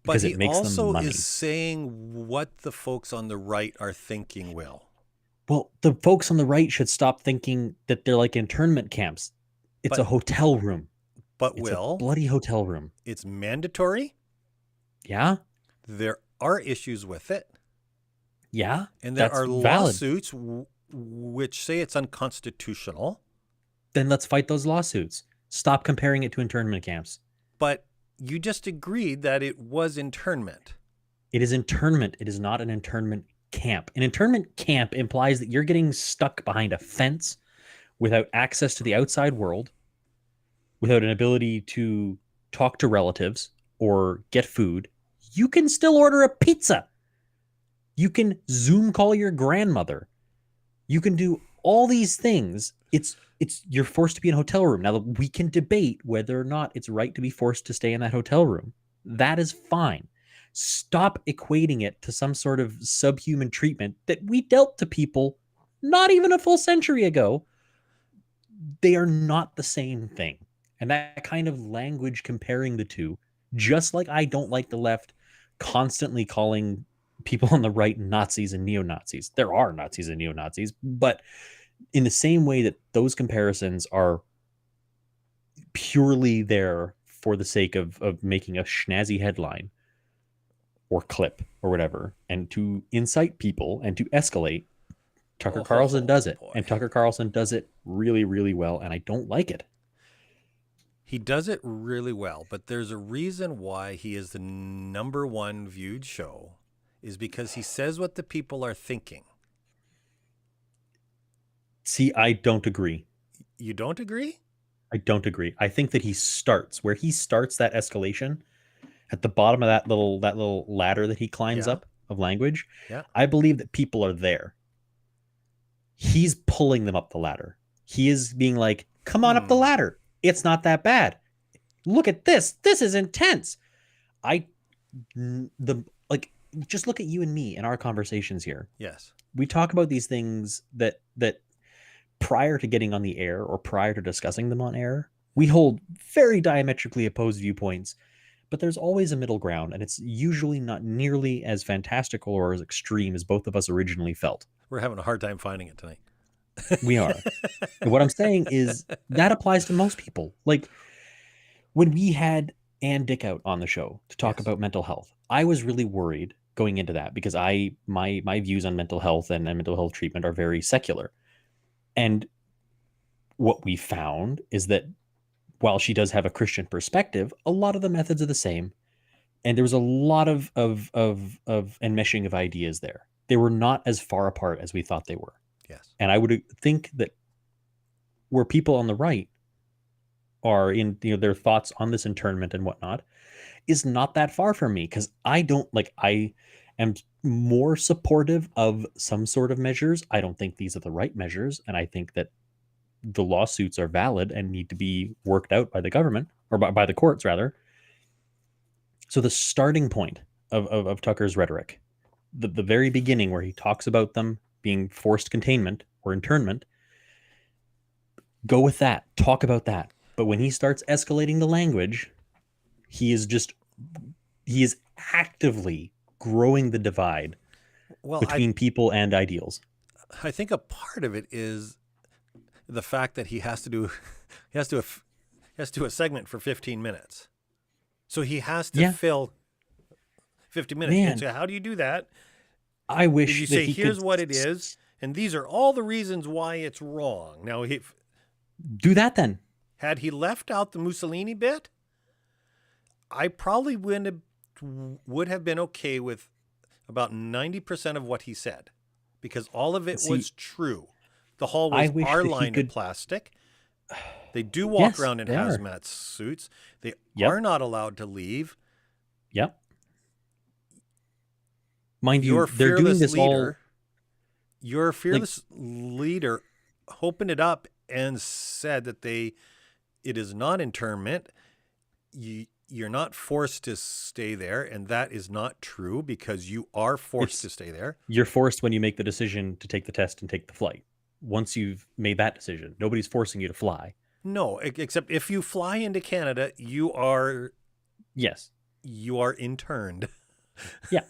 But Because he it makes them also money. is saying what the folks on the right are thinking, Will. Well, the folks on the right should stop thinking that they're like internment camps. It's But- a hotel room. But It's Will, a bloody hotel room. it's mandatory. Yeah, There are issues with it. yeah. And there That's are valid. lawsuits which say it's unconstitutional. Then let's fight those lawsuits. Stop comparing it to internment camps. But you just agreed that it was internment. It is internment. It is not an internment camp. An internment camp implies that you're getting stuck behind a fence without access to the outside world, without an ability to talk to relatives or get food. You can still order a pizza. You can Zoom call your grandmother. You can do all these things. It's you're forced to be in a hotel room. Now we can debate whether or not it's right to be forced to stay in that hotel room. That is fine. Stop equating it to some sort of subhuman treatment that we dealt to people not even a full century ago. They are not the same thing. And that kind of language comparing the two, just like I don't like the left constantly calling people on the right Nazis and neo-Nazis. There are Nazis and neo-Nazis, but in the same way that those comparisons are purely there for the sake of making a snazzy headline or clip or whatever, and to incite people and to escalate, Tucker Carlson does it. boy. And Tucker Carlson does it really, really well, and I don't like it. He does it really well, but there's a reason why he is the #1 viewed show, is because he says what the people are thinking. See, I don't agree. You don't agree? I don't agree. I think that he starts where he starts that escalation at the bottom of that little ladder that he climbs Yeah. up of language. Yeah. I believe that people are there. He's pulling them up the ladder. He is being like, "Come on up the ladder. It's not that bad. Look at this. This is intense." Just look at you and me in our conversations here. Yes. We talk about these things that prior to getting on the air or prior to discussing them on air, we hold very diametrically opposed viewpoints, but there's always a middle ground, and it's usually not nearly as fantastical or as extreme as both of us originally felt. We're having a hard time finding it tonight. We are. And what I'm saying is that applies to most people. Like when we had Ann Dickout on the show to talk Yes. about mental health, I was really worried going into that because my views on mental health and mental health treatment are very secular. And what we found is that while she does have a Christian perspective, a lot of the methods are the same. And there was a lot of enmeshing of ideas there. They were not as far apart as we thought they were. Yes. And I would think that where people on the right are in their thoughts on this internment and whatnot is not that far from me, because I am more supportive of some sort of measures. I don't think these are the right measures, and I think that the lawsuits are valid and need to be worked out by the government, or by the courts rather. So the starting point of Tucker's rhetoric, the very beginning where he talks about them being forced containment or internment, go with that, talk about that. But when he starts escalating the language, he is actively growing the divide Well, between people and ideals. I think a part of it is the fact that he has to do a segment for 15 minutes. So he has to Yeah. fill 50 minutes. Man. And so how do you do that? I wish Did you that say, he here's could what it is, and these are all the reasons why it's wrong. Now, do that then. had he left out the Mussolini bit, I probably would have been okay with about 90% of what he said, because all of it See, was true. The hall I was wish that are he lined could- in plastic. They do walk Yes, around in they are. hazmat suits. They Yep. are not allowed to leave. Yep. Mind Your you, they're doing fearless this leader, your fearless leader opened it up and said that it is not internment. You're not forced to stay there, and that is not true because you are forced to stay there. You're forced when you make the decision to take the test and take the flight. Once you've made that decision, nobody's forcing you to fly. No, except if you fly into Canada, you are Yes. interned. Yeah.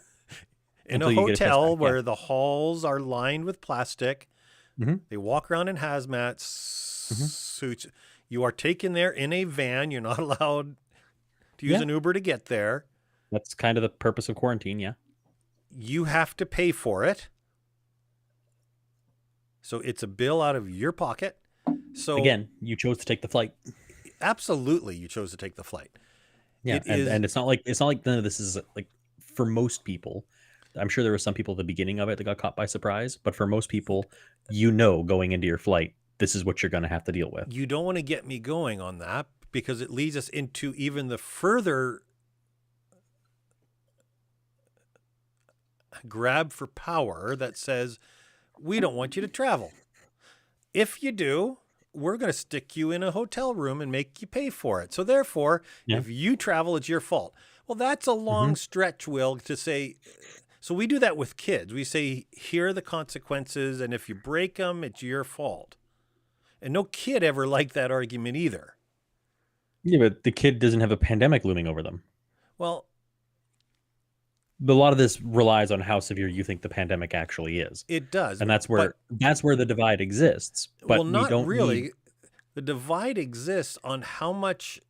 In Until a you get a test hotel back, yeah. where the halls are lined with plastic. Mhm. They walk around in hazmat suits. You are taken there in a van. You're not allowed to use Yeah. an Uber to get there. That's kind of the purpose of quarantine, yeah. You have to pay for it. So it's a bill out of your pocket. So Again, you chose to take the flight. absolutely, you chose to take the flight. Yeah, It and, is- and it's not like none of this is like for most people. I'm sure there were some people at the beginning of it that got caught by surprise, but for most people, going into your flight, this is what you're going to have to deal with. You don't want to get me going on that because it leads us into even the further grab for power that says, we don't want you to travel. If you do, we're going to stick you in a hotel room and make you pay for it. So therefore, Yeah. if you travel, it's your fault. Well, that's a long stretch, Will, to say. So we do that with kids. We say, here are the consequences, and if you break them, it's your fault. And no kid ever liked that argument either. Yeah, but the kid doesn't have a pandemic looming over them. Well, A lot of this relies on how severe you think the pandemic actually is, it does. and that's where the divide exists. But well, not we don't really. need- The divide exists on how much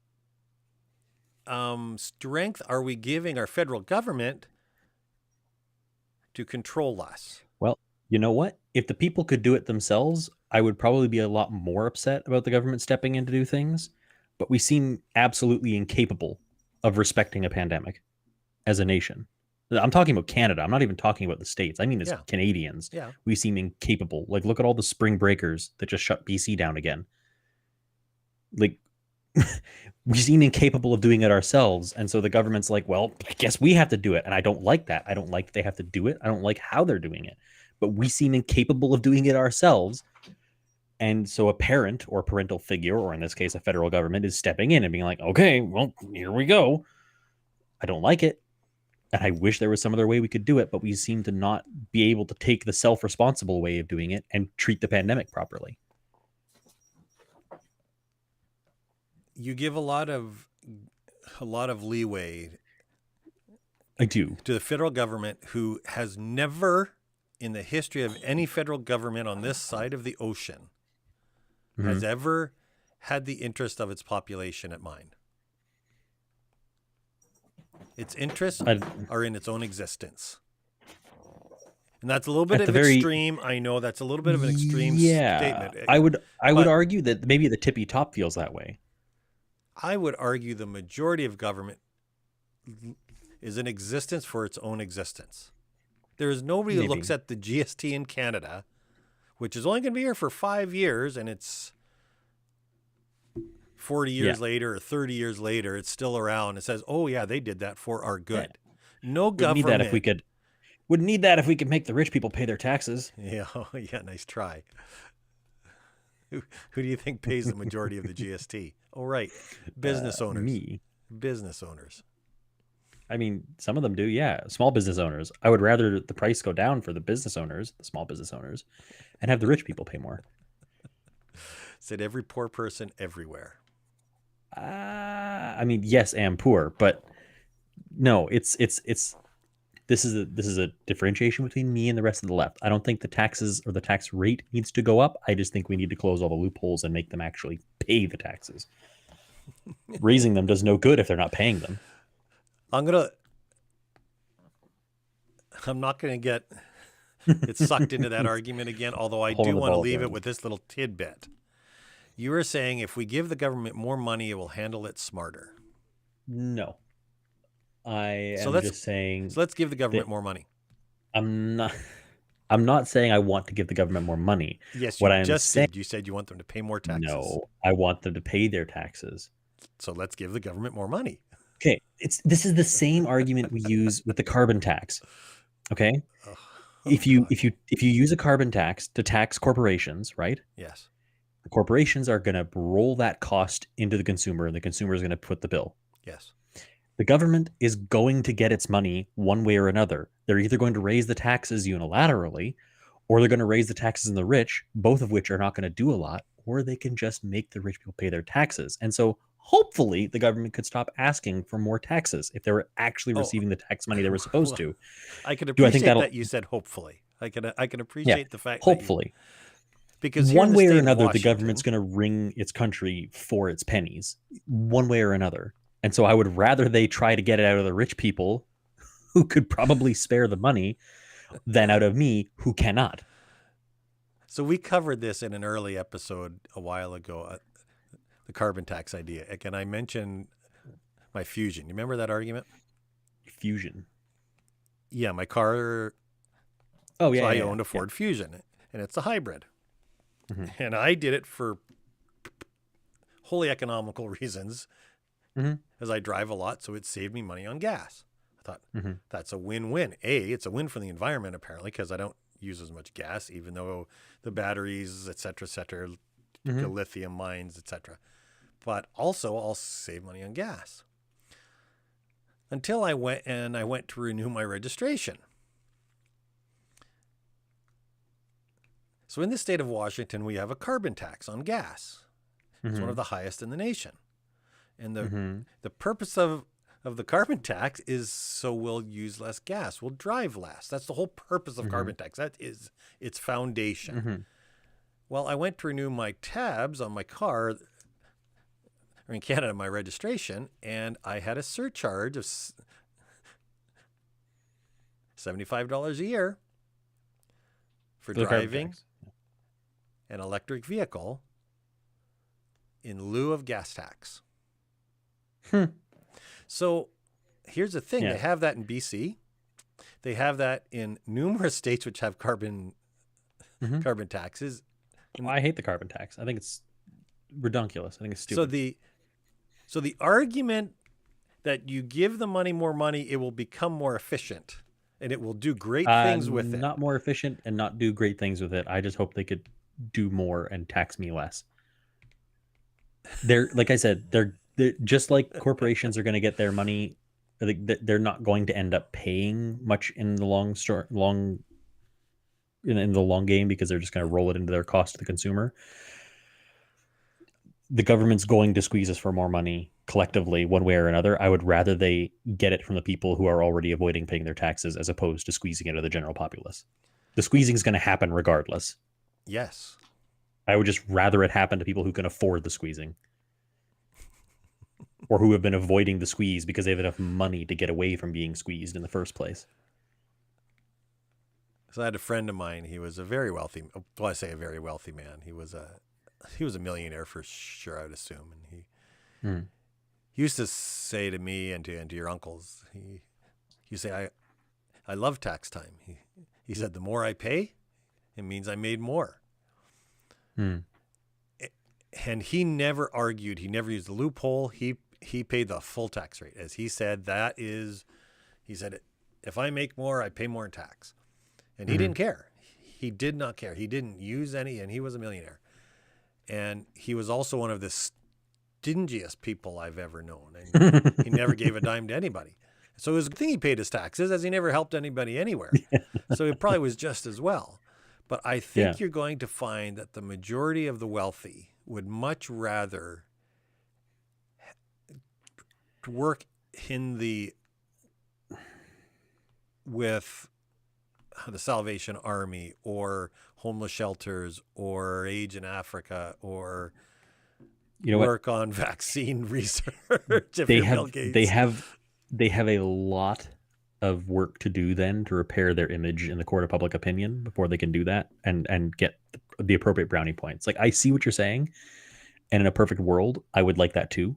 strength are we giving our federal government to control us. Well, you know what? If the people could do it themselves, I would probably be a lot more upset about the government stepping in to do things. But we seem absolutely incapable of respecting a pandemic as a nation. I'm talking about Canada. I'm not even talking about the States. I mean, as Yeah. Canadians, Yeah. we seem incapable. Like, look at all the spring breakers that just shut BC down again. Like, we seem incapable of doing it ourselves. And so the government's like, well, I guess we have to do it. And I don't like that. I don't like that they have to do it. I don't like how they're doing it. But we seem incapable of doing it ourselves. And so a parent or parental figure, or in this case, a federal government, is stepping in and being like, okay, well, here we go. I don't like it. And I wish there was some other way we could do it, but we seem to not be able to take the self-responsible way of doing it and treat the pandemic properly. You give a lot of leeway I do. to the federal government, who has never in the history of any federal government on this side of the ocean has ever had the interest of its population at mind. Its interests are in its own existence. And that's a little bit At of the very- extreme. I know that's a little bit of an extreme statement. I would But- argue that maybe the tippy top feels that way. I would argue the majority of government is in existence for its own existence. There is nobody who Maybe. looks at the GST in Canada, which is only going to be here for 5 years, and it's 40 years Yeah. later or 30 years later, it's still around. It says, oh, yeah, they did that for our good. No Wouldn't need government. that if we could. Wouldn't need that if we could make the rich people pay their taxes. Yeah, yeah, nice try. Who do you think pays the majority of the GST? Oh, right. Business owners. Me. Business owners. I mean, some of them do, yeah. Small business owners. I would rather the price go down for the business owners, the small business owners, and have the rich people pay more. Said every poor person everywhere. I mean, yes, I am poor, but no, this is a differentiation between me and the rest of the left. I don't think the taxes or the tax rate needs to go up. I just think we need to close all the loopholes and make them actually pay the taxes. Raising them does no good if they're not paying them. I'm not gonna get sucked into that argument again, although I Hole in do the want to ball leave it game. with this little tidbit. You were saying if we give the government more money, it will handle it smarter. No. I So am let's- just saying So let's give the government more money. I'm not saying I want to give the government more money. Yes, What you I'm just saying- said. You said you want them to pay more taxes. No, I want them to pay their taxes. So let's give the government more money. Okay, this is the same argument we use with the carbon tax. Okay? if you use a carbon tax to tax corporations, right? Yes. The corporations are going to roll that cost into the consumer, and the consumer is going to foot the bill. Yes. The government is going to get its money one way or another. They're either going to raise the taxes unilaterally, or they're going to raise the taxes on the rich, both of which are not going to do a lot, or they can just make the rich people pay their taxes. And so hopefully the government could stop asking for more taxes if they were actually receiving the tax money they were supposed to. I can Do I appreciate think that'll- that you said hopefully. I can appreciate the fact that Hopefully. because here in One the way state or of another, the Washington- government's going to wring its country for its pennies, one way or another. And so I would rather they try to get it out of the rich people who could probably spare the money than out of me who cannot. So we covered this in an early episode a while ago, the carbon tax idea. Again, I mentioned my Fusion. You remember that argument? Fusion. Yeah, my car. Oh, yeah. So I yeah, owned a yeah. Ford Fusion, and it's a hybrid. Mhm. And I did it for wholly economical reasons, Mhm. as I drive a lot, so it saved me money on gas. I thought Mhm. that's a win-win. It's a win for the environment, apparently, because I don't use as much gas, even though the batteries, et cetera, the Mhm. lithium mines, et cetera. But also, I'll save money on gas. Until I went to renew my registration. So in the state of Washington, we have a carbon tax on gas. It's one Mhm. of the highest in the nation. And Mhm. the purpose of the carbon tax is so we'll use less gas. We'll drive less. That's the whole purpose of carbon tax. That is its foundation. Mhm. Well, I went to renew my tabs on my car, or in Canada, my registration, and I had a surcharge of $75 a year for For the carbon driving tax. an electric vehicle in lieu of gas tax. Hmm. So here's the thing. Yeah. They have that in BC. They have that in numerous states which have carbon taxes. I hate the carbon tax. I think it's redonkulous. I think it's stupid. So the argument that you give the money more money, it will become more efficient and it will do great things with it. Not more efficient and not do great things with it. I just hope they could do more and tax me less. They're like I said, they're just like corporations are going to get their money. They're not going to end up paying much in the long game because they're just going to roll it into their cost to the consumer. The government's going to squeeze us for more money collectively, one way or another. I would rather they get it from the people who are already avoiding paying their taxes as opposed to squeezing it out of the general populace. The squeezing is going to happen regardless. Yes. I would just rather it happen to people who can afford the squeezing or who have been avoiding the squeeze because they have enough money to get away from being squeezed in the first place. So I had a friend of mine. He was a very wealthy, well, I say a very wealthy man. He was a millionaire for sure, I would assume. And he used to say to me and to your uncles, he say, I love tax time. He said, the more I pay, it means I made more. And he never argued. He never used the loophole. He paid the full tax rate. As he said, he said, if I make more, I pay more in tax. And he didn't care. He did not care. He didn't use any, and he was a millionaire. And he was also one of the stingiest people I've ever known. And he never gave a dime to anybody. So it was a good thing he paid his taxes, as he never helped anybody anywhere. So it probably was just as well. But I think you're going to find that the majority of the wealthy would much rather work with the Salvation Army or homeless shelters or AIDS in Africa or work on vaccine research. They have a lot of work to do then to repair their image in the court of public opinion before they can do that and get the appropriate brownie points. Like, I see what you're saying, and in a perfect world, I would like that too.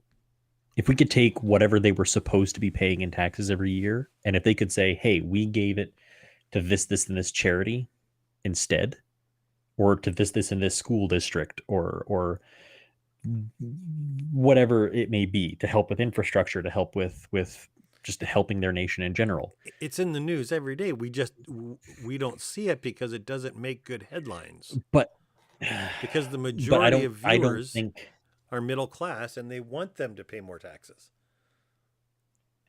If we could take whatever they were supposed to be paying in taxes every year, and if they could say, hey, we gave it to this, and this charity instead, or to this, and this school district, or whatever it may be, to help with infrastructure, to help with just helping their nation in general. It's in the news every day. We don't see it because it doesn't make good headlines. But Because the but majority of I don't viewers think are middle class and they want them to pay more taxes.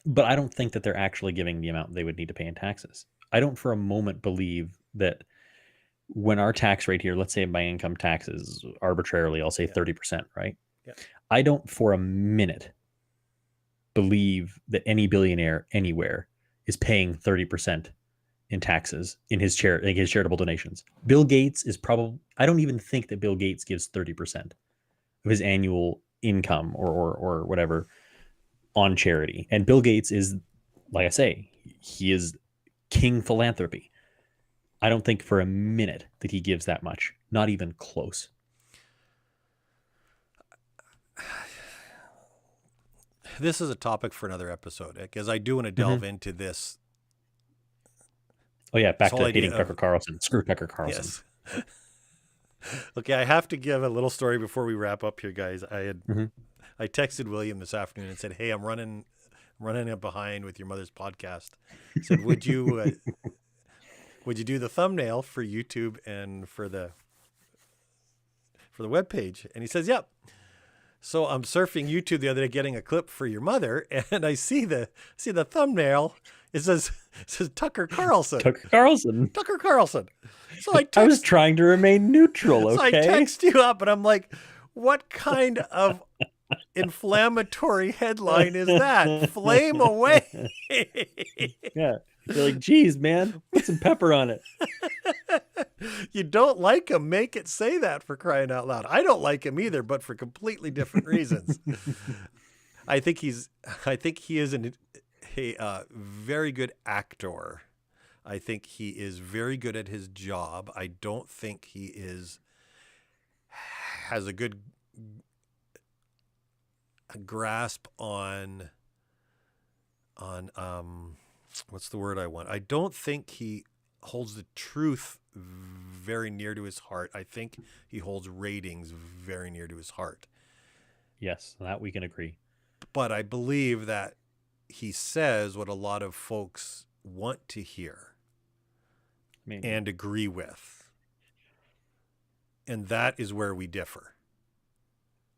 but I don't think that they're actually giving the amount they would need to pay in taxes. I don't for a moment believe that when our tax rate here, let's say my income taxes arbitrarily, I'll say 30%, right? Yeah. I don't for a minute believe that any billionaire anywhere is paying 30% in taxes in his charitable donations. Bill Gates is probably, I don't even think that Bill Gates gives 30% of his annual income or whatever on charity. And Bill Gates is, like I say, he is king philanthropy. I don't think for a minute that he gives that much, not even close. This is a topic for another episode because I do want to delve into this. Oh yeah, back This to whole idea hating Tucker Carlson. Screw Tucker Carlson. Yes. Okay, I have to give a little story before we wrap up here, guys. I texted William this afternoon and said, "Hey, I'm running up behind with your mother's podcast." I said, "Would you do the thumbnail for YouTube and for the webpage?" And he says, "Yep." So I'm surfing YouTube the other day, getting a clip for your mother, and I see the text. It says Tucker Carlson. Tucker Carlson. Tucker Carlson. So I was trying to remain neutral, okay? So I text you up, and I'm like, "What kind of inflammatory headline is that? Flame away." Yeah. You're like, geez, man, put some pepper on it. You don't like him, make it say that, for crying out loud. I don't like him either, but for completely different reasons. I think he is a very good actor. I think he is very good at his job. I don't think he has a good grasp on what's the word I want? I don't think he holds the truth very near to his heart. I think he holds ratings very near to his heart. Yes, that we can agree. But I believe that he says what a lot of folks want to hear and agree with. And that is where we differ.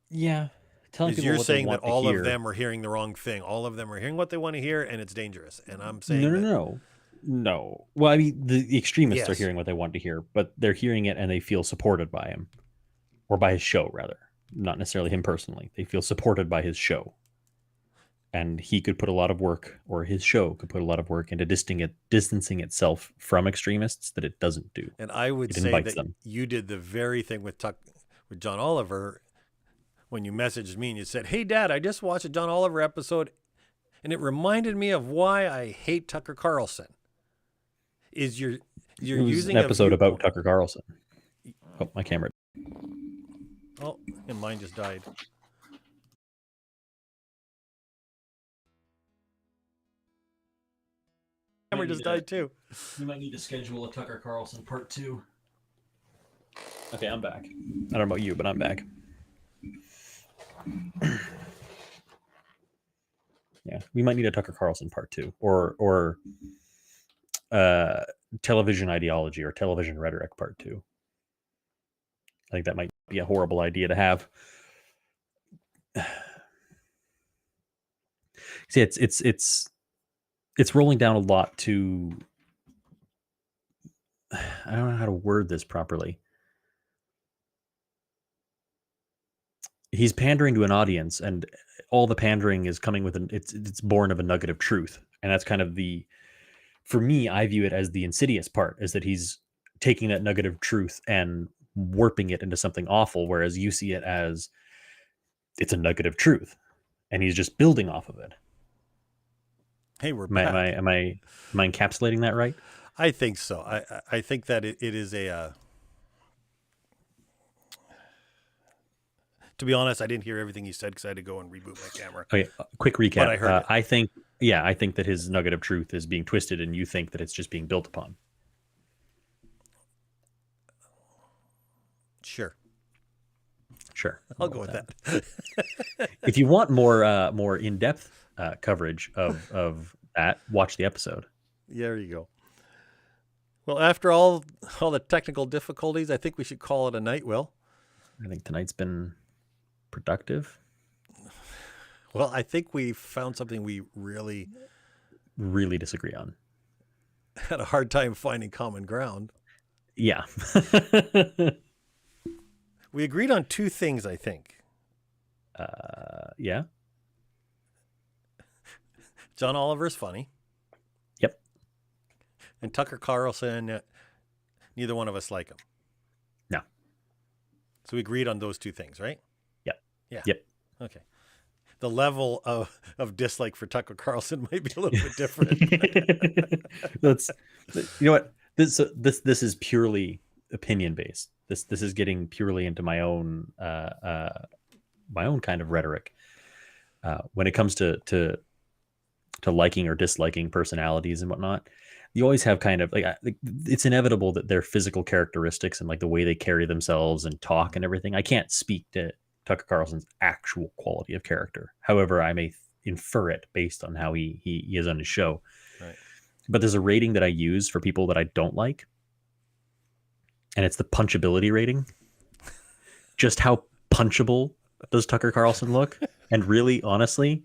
Yeah. Telling people you're what they saying want that to all hear. of them are hearing the wrong thing. All of them are hearing what they want to hear, and it's dangerous. And I'm saying No. Well, I mean, the extremists are Yes. hearing what they want to hear, but they're hearing it and they feel supported by him, or by his show, rather. Not necessarily him personally. They feel supported by his show. And he could put a lot of work, or his show could put a lot of work into distancing itself from extremists that it doesn't do. And I would It say invites that them. you did the very thing with John Oliver when you messaged me and you said, "Hey, Dad, I just watched a John Oliver episode, and it reminded me of why I hate Tucker Carlson." Is you're It was using an episode a about Tucker Carlson. Oh, my camera. Oh, and mine just died. Camera just died too. We might need to schedule a Tucker Carlson part 2. Okay, I'm back. I don't know about you, but I'm back. Yeah, we might need a Tucker Carlson part 2, or television ideology or television rhetoric part 2. I think that might be a horrible idea to have. See, it's rolling down a lot to, I don't know how to word this properly. He's pandering to an audience, and all the pandering is coming with it's born of a nugget of truth. And that's kind of for me, I view it as the insidious part, is that he's taking that nugget of truth and warping it into something awful, whereas you see it as it's a nugget of truth and he's just building off of it. Hey, we're Am back. I encapsulating that right? I think so. I think that it is a. To be honest, I didn't hear everything you said because I had to go and reboot my camera. Okay, quick recap. But I heard it. I think that his nugget of truth is being twisted, and you think that it's just being built upon. Sure, Sure, I'll go with that. If you want more in-depth coverage of that, watch the episode. There you go. Well, after all the technical difficulties, I think we should call it a night, Will. I think tonight's been productive. Well, I think we found something we really disagree on. had a hard time finding common ground. Yeah. We agreed on two things, I think. Yeah. John Oliver's funny. Yep. And Tucker Carlson, neither one of us like him. No. So we agreed on those two things, right? Yep. Yeah. Yep. Okay. The level of dislike for Tucker Carlson might be a little bit different. That's, you know what? This is purely opinion based. This is getting purely into my own kind of rhetoric. When it comes to liking or disliking personalities and whatnot, you always have kind of like it's inevitable that their physical characteristics and like the way they carry themselves and talk and everything. I can't speak to Tucker Carlson's actual quality of character. However, I may infer it based on how he is on his show. Right. But there's a rating that I use for people that I don't like, and it's the punchability rating. Just how punchable does Tucker Carlson look? And really, honestly,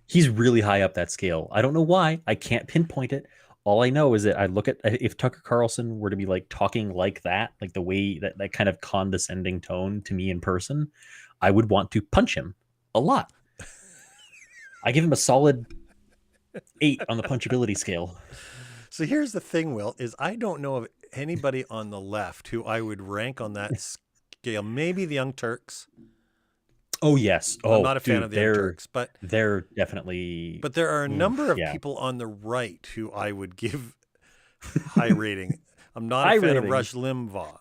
he's really high up that scale. I don't know why. I can't pinpoint it. All I know is that I look at, if Tucker Carlson were to be like talking like that, like the way that kind of condescending tone to me in person, I would want to punch him a lot. I give him a solid 8 on the punchability scale. So here's the thing, Will, is I don't know of anybody on the left who I would rank on that scale. Maybe the Young Turks. Oh, yes. Oh, I'm not a fan of the Young Turks, but they're definitely. But there are a number of people on the right who I would give high rating. I'm not a fan of Rush Limbaugh.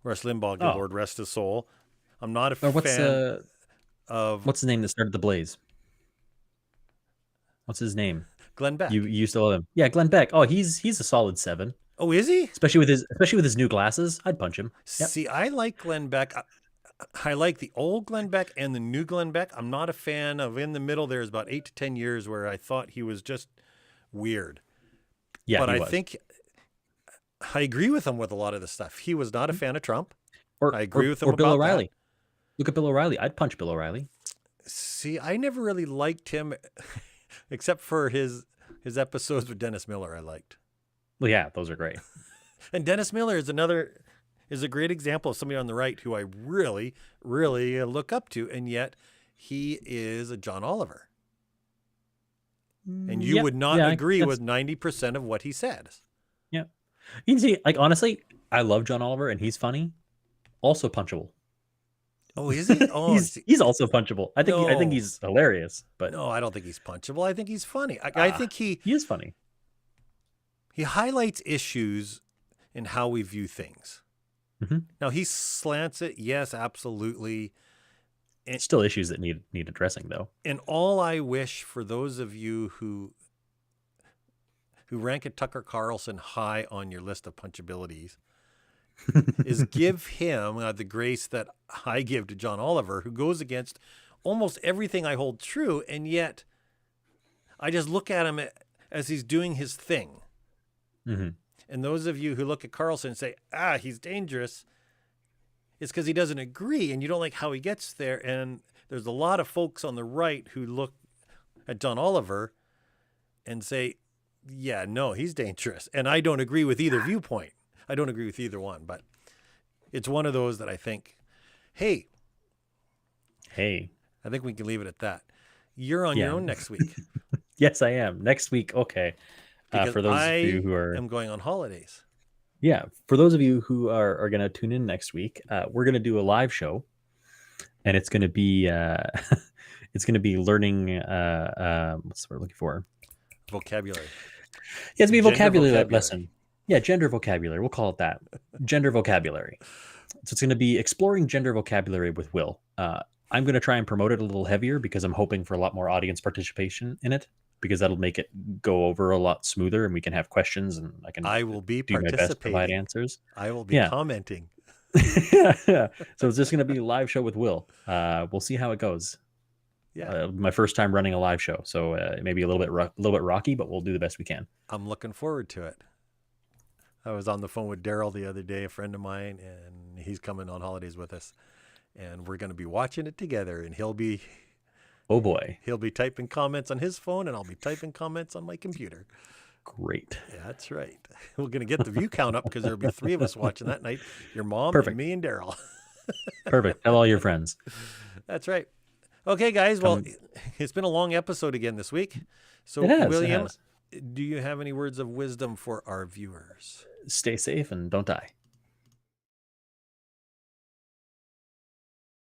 Rush Limbaugh, good Lord rest his soul. I'm not a fan of. What's the name that started the Blaze? What's his name? Glenn Beck. You used to love him. Yeah, Glenn Beck. Oh, he's a solid 7. Oh, is he? Especially with his new glasses, I'd punch him. Yep. See, I like Glenn Beck. I like the old Glenn Beck and the new Glenn Beck. I'm not a fan of in the middle. There's about 8 to 10 years where I thought he was just weird. Yeah, but I think I agree with him with a lot of the stuff. He was not a fan of Trump. I agree with him or Bill about O'Reilly. That. Look at Bill O'Reilly. I'd punch Bill O'Reilly. See, I never really liked him, except for his episodes with Dennis Miller. I liked. Well, yeah, those are great. And Dennis Miller is a great example of somebody on the right who I really, really look up to, and yet he is a John Oliver. And you would not agree with 90% of what he says. Yeah. You can see, like, honestly, I love John Oliver, and he's funny. Also punchable. Oh, is he? Oh, he's also punchable. I think he's hilarious. But no, I don't think he's punchable. I think he's funny. I think he is funny. He highlights issues in how we view things. Mm-hmm. Now, he slants it. Yes, absolutely. And still issues that need addressing, though. And all I wish for those of you who rank a Tucker Carlson high on your list of punchabilities is give him the grace that I give to John Oliver, who goes against almost everything I hold true. And yet I just look at him as he's doing his thing. Mm-hmm. And those of you who look at Carlson and say, he's dangerous, it's because he doesn't agree and you don't like how he gets there. And there's a lot of folks on the right who look at John Oliver and say, yeah, no, he's dangerous. And I don't agree with either viewpoint. I don't agree with either one, but it's one of those that I think, hey, I think we can leave it at that. You're on your own next week. Yes, I am. Next week, okay. For those of you who am going on holidays. Yeah, for those of you who are going to tune in next week, we're going to do a live show, and it's going to be learning what's the word we're looking for? Vocabulary. Yeah, it's be a vocabulary lesson. Yeah, gender vocabulary. We'll call it that. Gender vocabulary. So it's going to be exploring gender vocabulary with Will. I'm going to try and promote it a little heavier because I'm hoping for a lot more audience participation in it, because that'll make it go over a lot smoother and we can have questions and I will be do my best to provide answers. I will be commenting. So it's just going to be a live show with Will. We'll see how it goes. Yeah. My first time running a live show, so it may be a little bit rocky, but we'll do the best we can. I'm looking forward to it. I was on the phone with Daryl the other day, a friend of mine, and he's coming on holidays with us, and we're going to be watching it together. And he'll be typing comments on his phone, and I'll be typing comments on my computer. Great. Yeah, that's right. We're going to get the view count up because there'll be 3 of us watching that night. Your mom, Perfect. and me, and Daryl. Perfect. Tell all your friends. That's right. Okay, guys. Well, it's been a long episode again this week. So, It has, William, do you have any words of wisdom for our viewers? Stay safe and don't die.